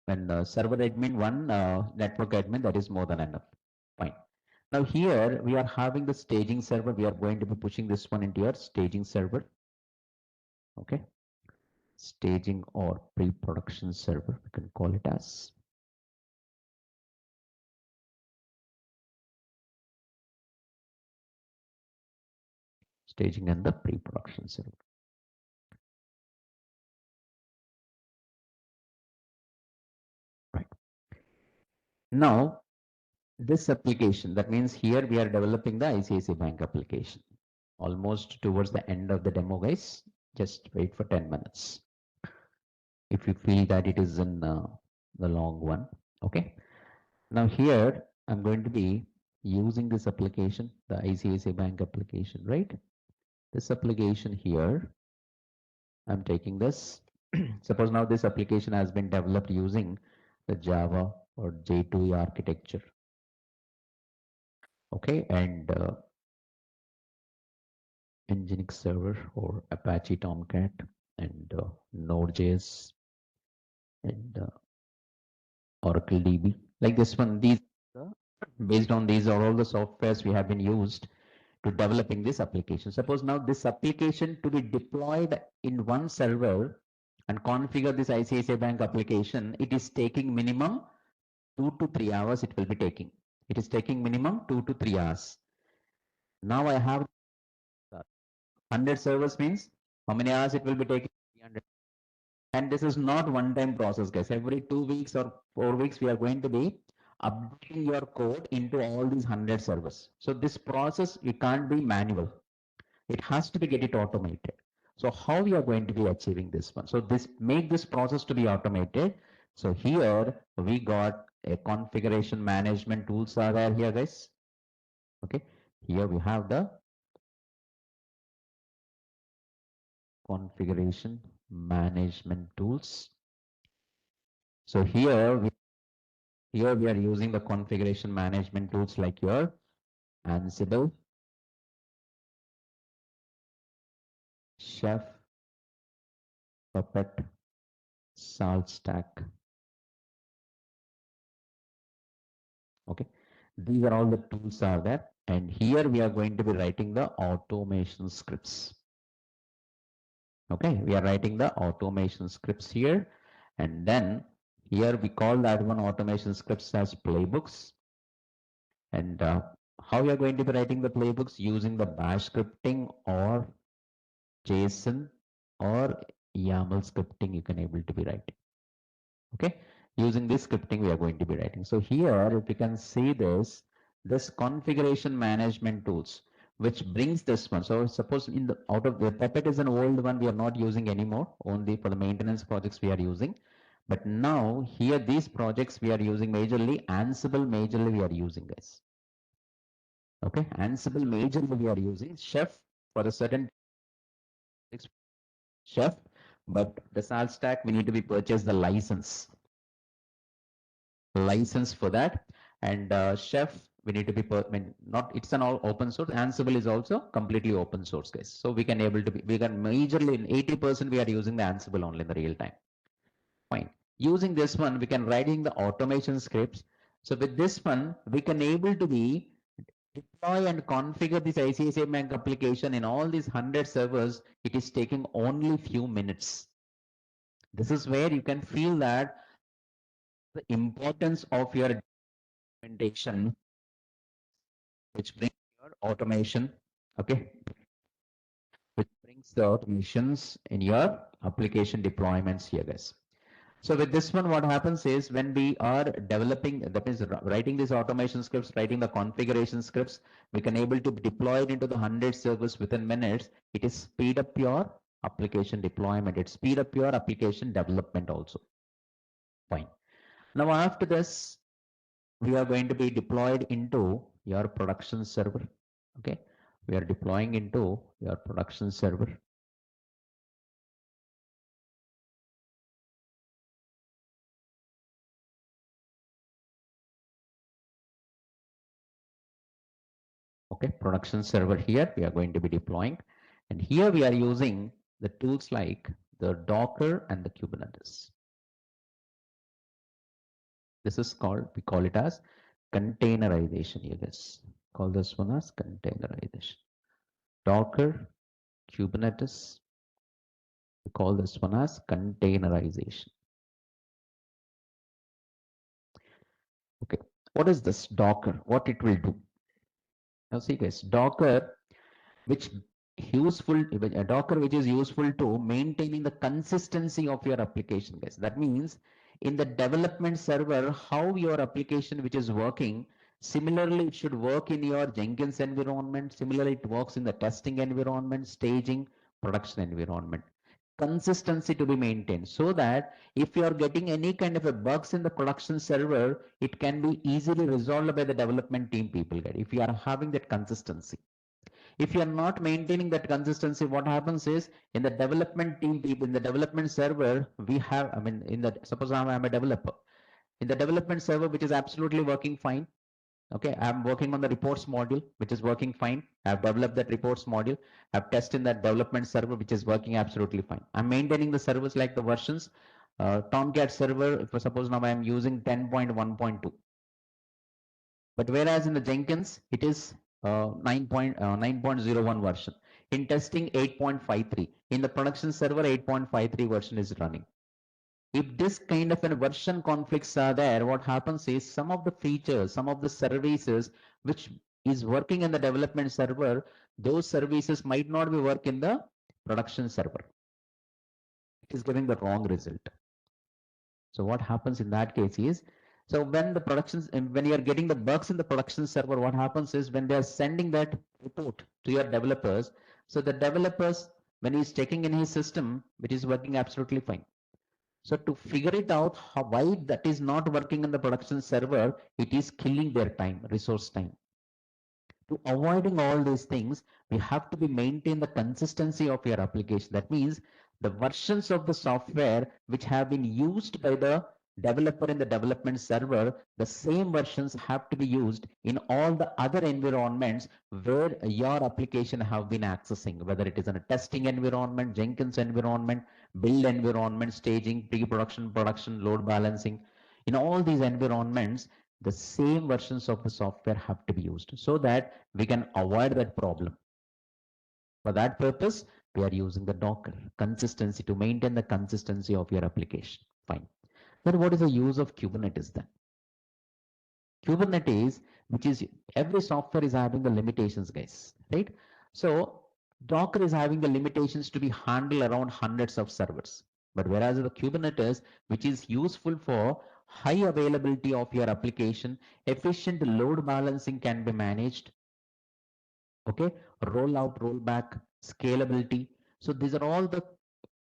when server admin, one network admin, that is more than enough. Fine. Now here we are having the staging server. We are going to be pushing this one into your staging server. Okay. Staging or pre-production server, we can call it as. Staging and the pre-production server. Right. Now, this application, that means here we are developing the ICICI Bank application. Almost towards the end of the demo, guys. Just wait for 10 minutes. If you feel that it is in the long one. Okay. Now here, I'm going to be using this application, the ICICI Bank application, right? This application here, I'm taking this. Suppose now this application has been developed using the Java or J2E architecture. Okay, and Nginx server or Apache Tomcat and Node.js and Oracle DB. Like this one, these based on these are all the softwares we have been used to developing this application. Suppose now this application to be deployed in one server and configure this ICICI Bank application, it is taking minimum 2 to 3 hours it will be taking. It is taking minimum 2 to 3 hours. Now I have 100 servers means how many hours it will be taking? 300. And this is not one time process, guys. Every 2 weeks or 4 weeks, we are going to be updating your code into all these 100 servers. So this process, it can't be manual. It has to be get it automated. So how we are going to be achieving this one? So this make this process to be automated. So here we got a configuration management tools are there here, guys. Okay. Here we have the configuration management tools. So here we are using the configuration management tools like your Ansible, Chef, Puppet, SaltStack. Okay, these are all the tools are there, and here we are going to be writing the automation scripts. Okay, we are writing the automation scripts here, and then here we call that one automation scripts as playbooks. And how we are going to be writing the playbooks using the bash scripting or JSON or YAML scripting you can able to be writing. Okay, using this scripting we are going to be writing. So here, if you can see this configuration management tools, which brings this one. So suppose in the out of the Puppet is an old one we are not using anymore. Only for the maintenance projects we are using. But now here these projects we are using majorly Ansible majorly we are using, guys. Okay, Ansible majorly we are using Chef for the certain Chef, but the salt stack we need to be purchase the license for that, and Chef we need to be I mean, not it's an all open source. Ansible is also completely open source, guys. So we can able to be we can majorly in 80% we are using the Ansible only in the real time. Fine. Using this one we can writing the automation scripts. So with this one we can able to be deploy and configure this ICICI Bank application in all these 100 servers. It is taking only few minutes. This is where you can feel that the importance of your implementation, which brings your automation, okay, which brings the automations in your application deployments here, guys. So with this one, what happens is when we are developing, that is writing these automation scripts, writing the configuration scripts, we can able to deploy it into the 100 servers within minutes. It is speed up your application deployment. It speed up your application development also. Fine. Now after this, we are going to be deployed into your production server. Okay, we are deploying into your production server. Okay, production server here we are going to be deploying, And here we are using the tools like the Docker and the Kubernetes. This is called, we call it as containerization, you guys. Call this one as containerization. Docker, Kubernetes, we call this one as containerization. Okay, what is this Docker? What it will do? Now see guys, Docker, which a Docker which is useful to maintaining the consistency of your application, guys. That means in the development server, how your application which is working, similarly it should work in your Jenkins environment. Similarly, it works in the testing environment, staging, production environment. Consistency to be maintained, so that if you are getting any kind of a bugs in the production server, it can be easily resolved by the development team people, guys, if you are having that consistency. If you are not maintaining that consistency, what happens is in the development team people, in the development server, we have, I mean, suppose I'm a developer. In the development server, which is absolutely working fine. Okay, I'm working on the reports module, which is working fine. I've developed that reports module. I've tested that development server, which is working absolutely fine. I'm maintaining the servers like the versions. Tomcat server, if suppose now I'm using 10.1.2. But whereas in the Jenkins, it is 9.01 version. In testing, 8.53. In the production server, 8.53 version is running. If this kind of a version conflicts are there, what happens is some of the features, some of the services which is working in the development server, those services might not be work in the production server. It is giving the wrong result. So what happens in that case is, so when the productions, when you are getting the bugs in the production server, what happens is when they are sending that report to your developers, so the developers, when he's checking in his system, which is working absolutely fine. So to figure it out, why that is not working in the production server, it is killing their time, resource time. To avoiding all these things, we have to be maintain the consistency of your application. That means the versions of the software which have been used by the developer in the development server, the same versions have to be used in all the other environments where your application have been accessing, whether it is in a testing environment, Jenkins environment, build environment, staging, pre-production, production, load balancing. In all these environments, the same versions of the software have to be used so that we can avoid that problem. For that purpose, we are using the Docker consistency to maintain the consistency of your application. Fine. Then what is the use of Kubernetes then? Kubernetes, which is every software is having the limitations, guys, right? So Docker is having the limitations to be handled around hundreds of servers. But whereas the Kubernetes, which is useful for high availability of your application, efficient load balancing can be managed. Okay, roll out, roll back, scalability. So these are all the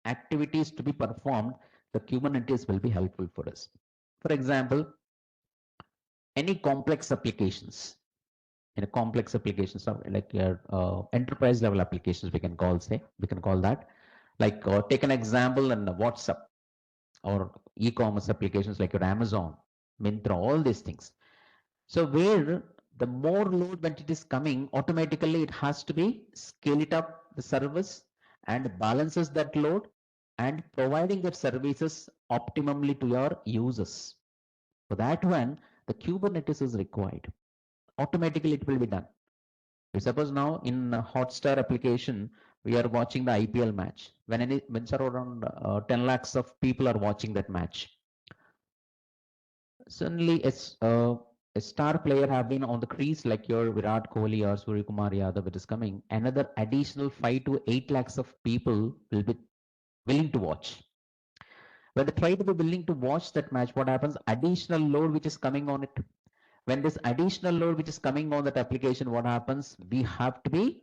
activities to be performed. The Kubernetes will be helpful for us. For example, any complex applications, in a complex applications of like your enterprise level applications, we can call that, like take an example in WhatsApp or e-commerce applications like your Amazon, Myntra, all these things. So where the more load when it is coming, automatically it has to be scale it up the service and balances that load and providing that services optimally to your users. For that one, the Kubernetes is required. Automatically it will be done. Suppose now in Hotstar application, we are watching the IPL match. When around 10 lakhs of people are watching that match, suddenly a star player have been on the crease like your Virat Kohli or Surya Kumar Yadav, it is coming. Another additional 5 to 8 lakhs of people will be willing to watch. When they try to be willing to watch that match, what happens? Additional load which is coming on it. When this additional load which is coming on that application, what happens? We have to be,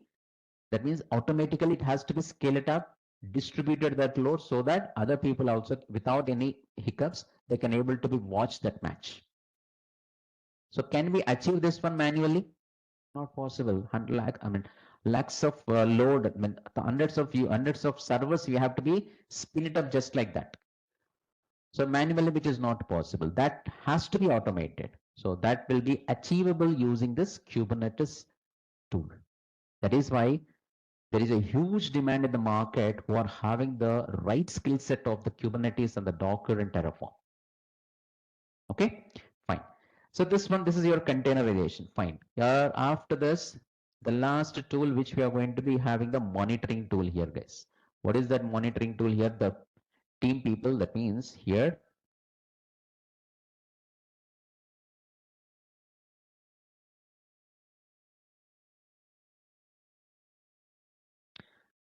that means automatically it has to be scale it up, distributed that load so that other people also without any hiccups, they can able to be watch that match. So can we achieve this one manually? Not possible. 100 lakh, I mean, lakhs of load, I mean, hundreds of servers, you have to be spin it up just like that. So manually, which is not possible. That has to be automated. So that will be achievable using this Kubernetes tool. That is why There is a huge demand in the market who are having the right skill set of the Kubernetes and the Docker and Terraform. Okay, fine. So this is your containerization. Fine. After this, the last tool which we are going to be having the monitoring tool here, guys. What is that monitoring tool here? The team people, that means here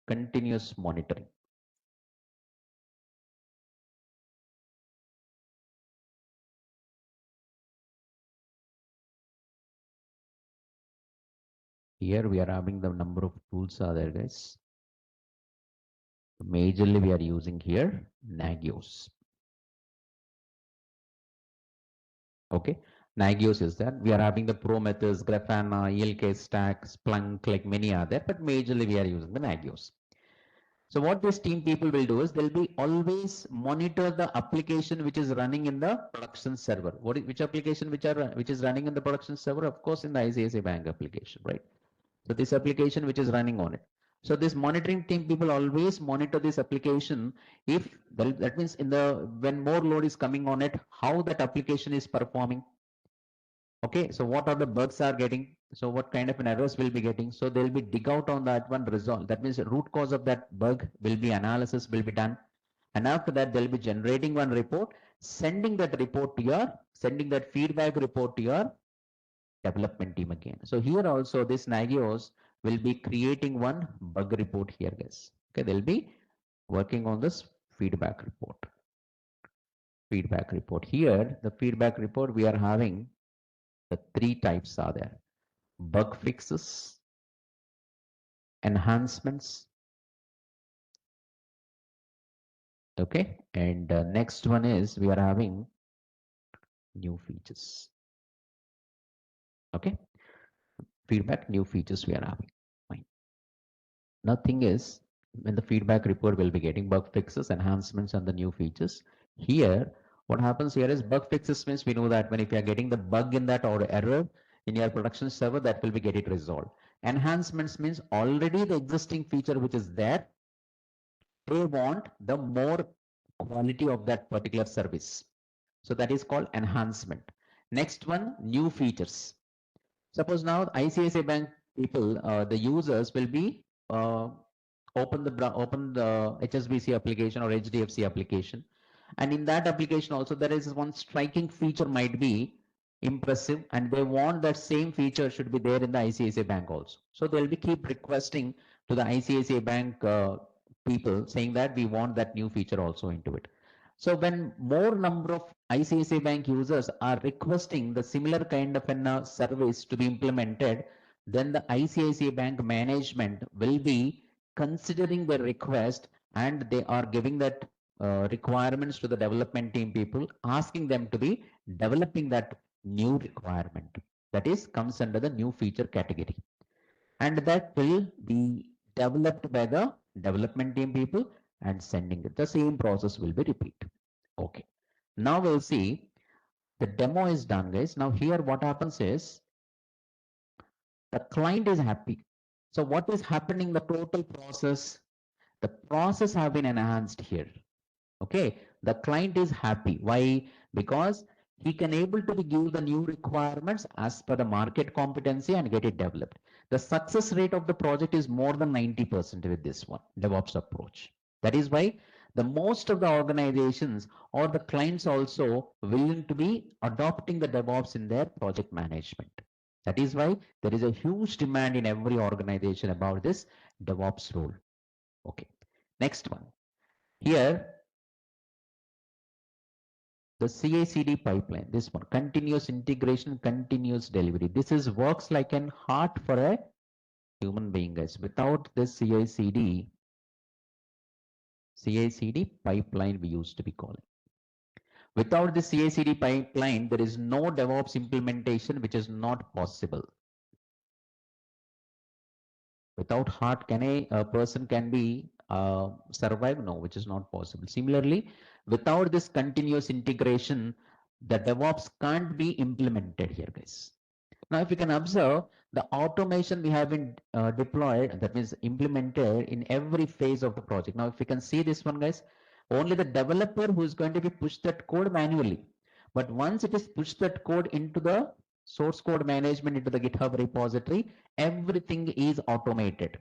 continuous monitoring. Here we are having the number of tools are there, guys. Majorly we are using here Nagios. Okay, Nagios is that we are having the Prometheus, Grafana, ELK Stack, Splunk, like many are there, but majorly we are using the Nagios. So what this team people will do is they'll be always monitor the application which is running in the production server. Which application which is running in the production server? Of course, in the ICICI Bank application, right? So this application which is running on it. So this monitoring team people always monitor this application. If that means when more load is coming on it, how that application is performing. Okay, so what are the bugs are getting? So what kind of an errors will be getting? So they'll be dig out on that one, resolve. That means the root cause of that bug will be analysis will be done. And after that, they'll be generating one report, sending that feedback report to your development team again. So here also this Nagios will be creating one bug report here, guys. Okay, they'll be working on this feedback report. Feedback report. Here, the feedback report we are having the three types are there: bug fixes, enhancements. Okay, and next one is we are having new features. Okay, feedback, new features we are having. Fine. Nothing is when the feedback report will be getting bug fixes, enhancements, and the new features. Here, what happens here is bug fixes means we know that when if you are getting the bug in that or error in your production server, that will be get it resolved. Enhancements means already the existing feature which is there, they want the more quality of that particular service. So that is called enhancement. Next one, new features. Suppose now ICICI Bank people, the users will be open the HSBC application or HDFC application, and in that application also there is one striking feature might be impressive, and they want that same feature should be there in the ICICI Bank also. So they'll be keep requesting to the ICICI Bank people saying that we want that new feature also into it. So when more number of ICICI Bank users are requesting the similar kind of a service to be implemented, then the ICICI Bank management will be considering the request, and they are giving that requirements to the development team people, asking them to be developing that new requirement. That is comes under the new feature category, and that will be developed by the development team people and sending it. The same process will be repeated. Okay. Now we'll see the demo is done, guys. Now here what happens is the client is happy. So what is happening? The total process, the process have been enhanced here. Okay, the client is happy. Why? Because he can able to give the new requirements as per the market competency and get it developed. The success rate of the project is more than 90% with this one DevOps approach. That is why the most of the organizations or the clients also willing to be adopting the DevOps in their project management. That is why there is a huge demand in every organization about this DevOps role. Okay, next one. Here the CI/CD pipeline, this one, continuous integration, continuous delivery. This is works like an heart for a human being, guys. Without this CI/CD pipeline, we used to be calling. Without the CI/CD pipeline, there is no DevOps implementation, which is not possible. Without heart, can a person can be survive? No, which is not possible. Similarly, without this continuous integration, the DevOps can't be implemented here, guys. Now, if you can observe, the automation we have been deployed, that means implemented in every phase of the project. Now, if you can see this one, guys, only the developer who is going to be pushed that code manually. But once it is pushed that code into the source code management, into the GitHub repository, everything is automated.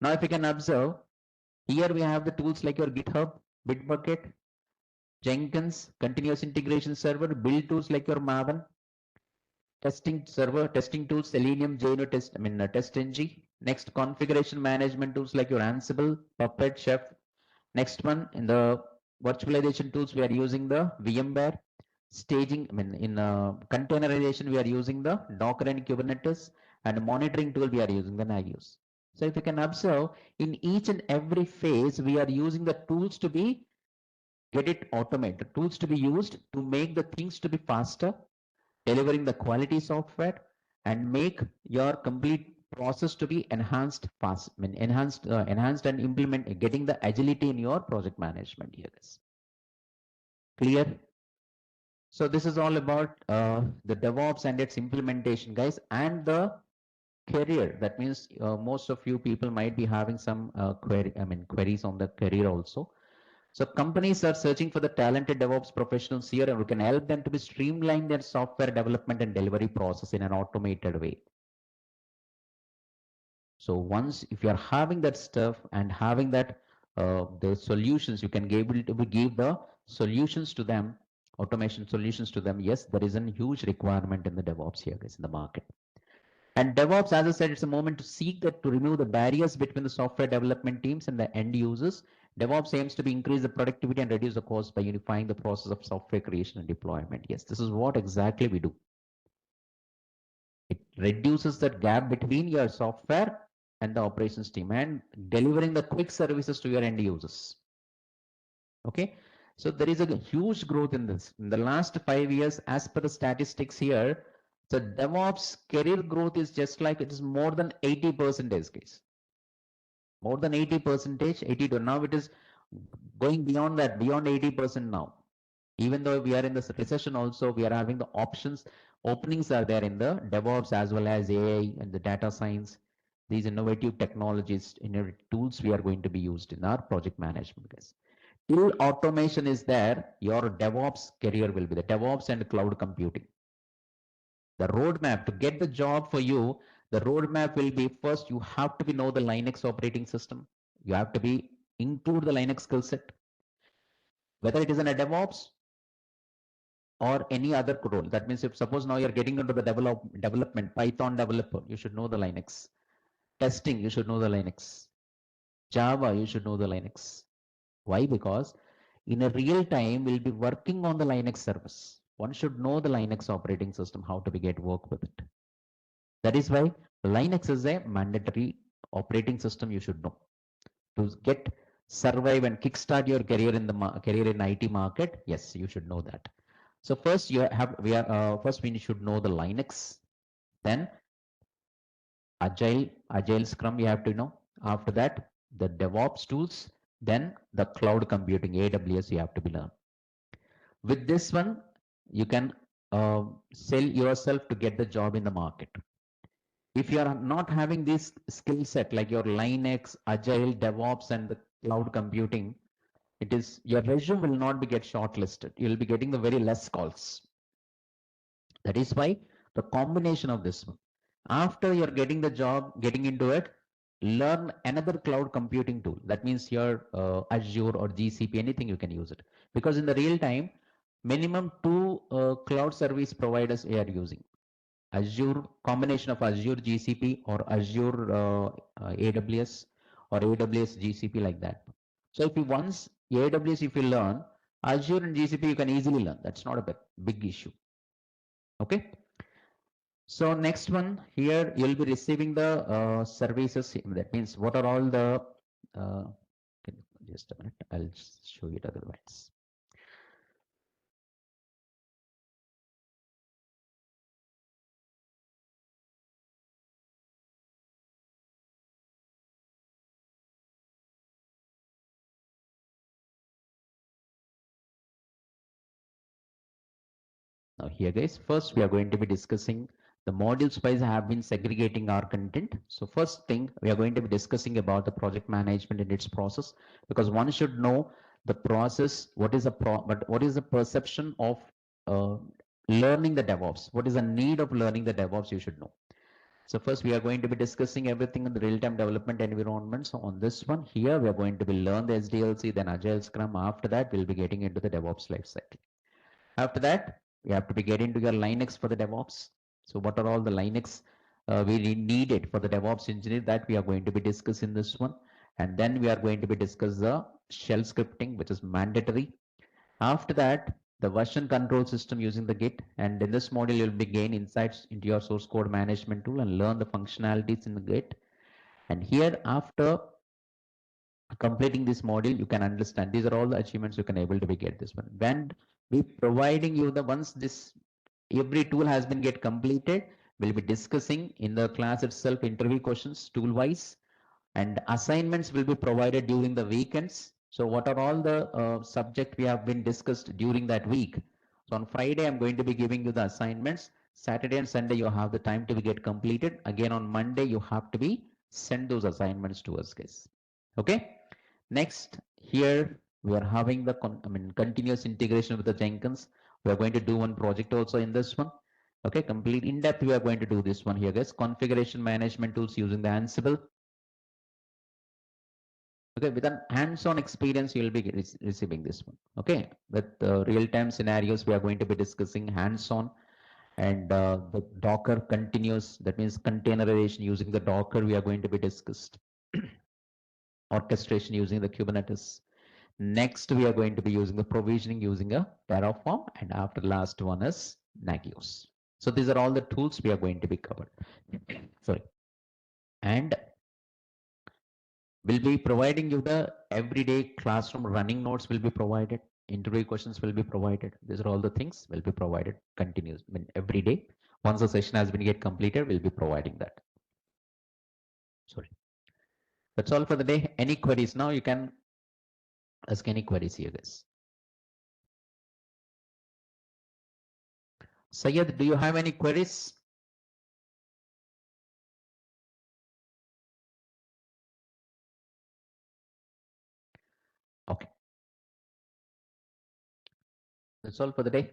Now, if you can observe, here we have the tools like your GitHub, Bitbucket, Jenkins, continuous integration server, build tools like your Maven, testing server, testing tools, Selenium, JUnit TestNG. Next, configuration management tools like your Ansible, Puppet, Chef. Next one, in the virtualization tools, we are using the VMware. Staging, in containerization, we are using the Docker and Kubernetes, and monitoring tool, we are using the Nagios. So if you can observe, in each and every phase, we are using the tools to be get it automated, tools to be used to make the things to be faster, delivering the quality software, and make your complete process to be enhanced fast, enhanced and implement, getting the agility in your project management here is clear. So this is all about the DevOps and its implementation, guys, and the career. That means most of you people might be having some queries on the career also. So companies are searching for the talented DevOps professionals here, and we can help them to be streamline their software development and delivery process in an automated way. So once if you are having that stuff and having that the solutions, you can be able to give the solutions to them, automation solutions to them. Yes, there is a huge requirement in the DevOps here, guys, in the market. And DevOps, as I said, it's a moment to seek that to remove the barriers between the software development teams and the end users. DevOps aims to be increase the productivity and reduce the cost by unifying the process of software creation and deployment. Yes, this is what exactly we do. It reduces that gap between your software and the operations team and delivering the quick services to your end users. Okay. So there is a huge growth in this. In the last 5 years, as per the statistics here, the DevOps career growth is just like it is more than 80% case. More than 80%, 80 to now it is going beyond that, beyond 80% now. Even though we are in this recession also, we are having the options, openings are there in the DevOps as well as AI and the data science. These innovative technologies, innovative tools we are going to be used in our project management, guys. Till automation is there, your DevOps career will be the DevOps and cloud computing. The roadmap to get the job for you, the roadmap will be first you have to be know the Linux operating system. You have to be include the Linux skill set, whether it is in a DevOps or any other role. That means if suppose now you're getting into the development, Python developer, you should know the Linux. Testing, you should know the Linux. Java, you should know the Linux. Why? Because in a real time, we'll be working on the Linux service. One should know the Linux operating system, how to get work with it. That is why Linux is a mandatory operating system you should know to get survive and kickstart your career in the career in IT market. Yes, you should know that. So first you have first we should know the Linux, then agile Scrum you have to know. After that, the DevOps tools, then the cloud computing AWS you have to be learned. With this one, you can sell yourself to get the job in the market. If you are not having this skill set like your Linux, Agile, DevOps, and the cloud computing, it is your resume will not be get shortlisted. You will be getting the very less calls. That is why the combination of this one. After you're getting the job, getting into it, learn another cloud computing tool. That means your Azure or GCP, anything you can use it. Because in the real time, minimum two cloud service providers we are using. Azure, combination of Azure GCP or Azure AWS or AWS GCP like that. So if you once AWS, if you learn Azure and GCP, you can easily learn. That's not a big issue. Okay. So next one here, you'll be receiving the services. That means what are all the, uh, just a minute, I'll just show you it otherwise. Now here guys, first we are going to be discussing The modules wise have been segregating our content. So first thing we are going to be discussing about the project management and its process, because one should know the process, what is the perception of uh, learning the DevOps, what is the need of learning the DevOps, you should know. So first we are going to be discussing everything in the real-time development environment. So on this one here, we are going to be learn the SDLC, then Agile Scrum. After that, we'll be getting into the DevOps lifecycle. After that, we have to be getting to your Linux for the DevOps. So what are all the Linux we needed for the DevOps engineer, that we are going to be discussing this one. And then we are going to be discuss the shell scripting, which is mandatory. After that, the version control system using the Git. And in this module, you'll be gain insights into your source code management tool and learn the functionalities in the Git. And here, after completing this module, you can understand these are all the achievements you can able to be get this one. When we providing you the once this every tool has been get completed, we'll be discussing in the class itself interview questions tool wise, and assignments will be provided during the weekends. So what are all the subject we have been discussed during that week? So on Friday, I'm going to be giving you the assignments. Saturday and Sunday, you have the time to be get completed. Again, on Monday, you have to be send those assignments to us, guys. Okay. Next, here we are having the continuous integration with the Jenkins. We are going to do one project also in this one. Okay, complete in depth. We are going to do this one here, guys. Configuration management tools using the Ansible. Okay, with an hands-on experience, you will be receiving this one. Okay, with real-time scenarios, we are going to be discussing hands-on, and the Docker continuous, that means containerization using the Docker, we are going to be discussed. Orchestration using the Kubernetes. Next, we are going to be using the provisioning using a Terraform, and after last one is Nagios. So these are all the tools we are going to be covered. Sorry, and we'll be providing you the everyday classroom running notes will be provided. Interview questions will be provided. These are all the things will be provided continuous. I mean, every day. Once the session has been get completed, we'll be providing that. Sorry. That's all for the day. Any queries now? You can ask any queries here, guys. Sayed, do you have any queries? Okay. That's all for the day.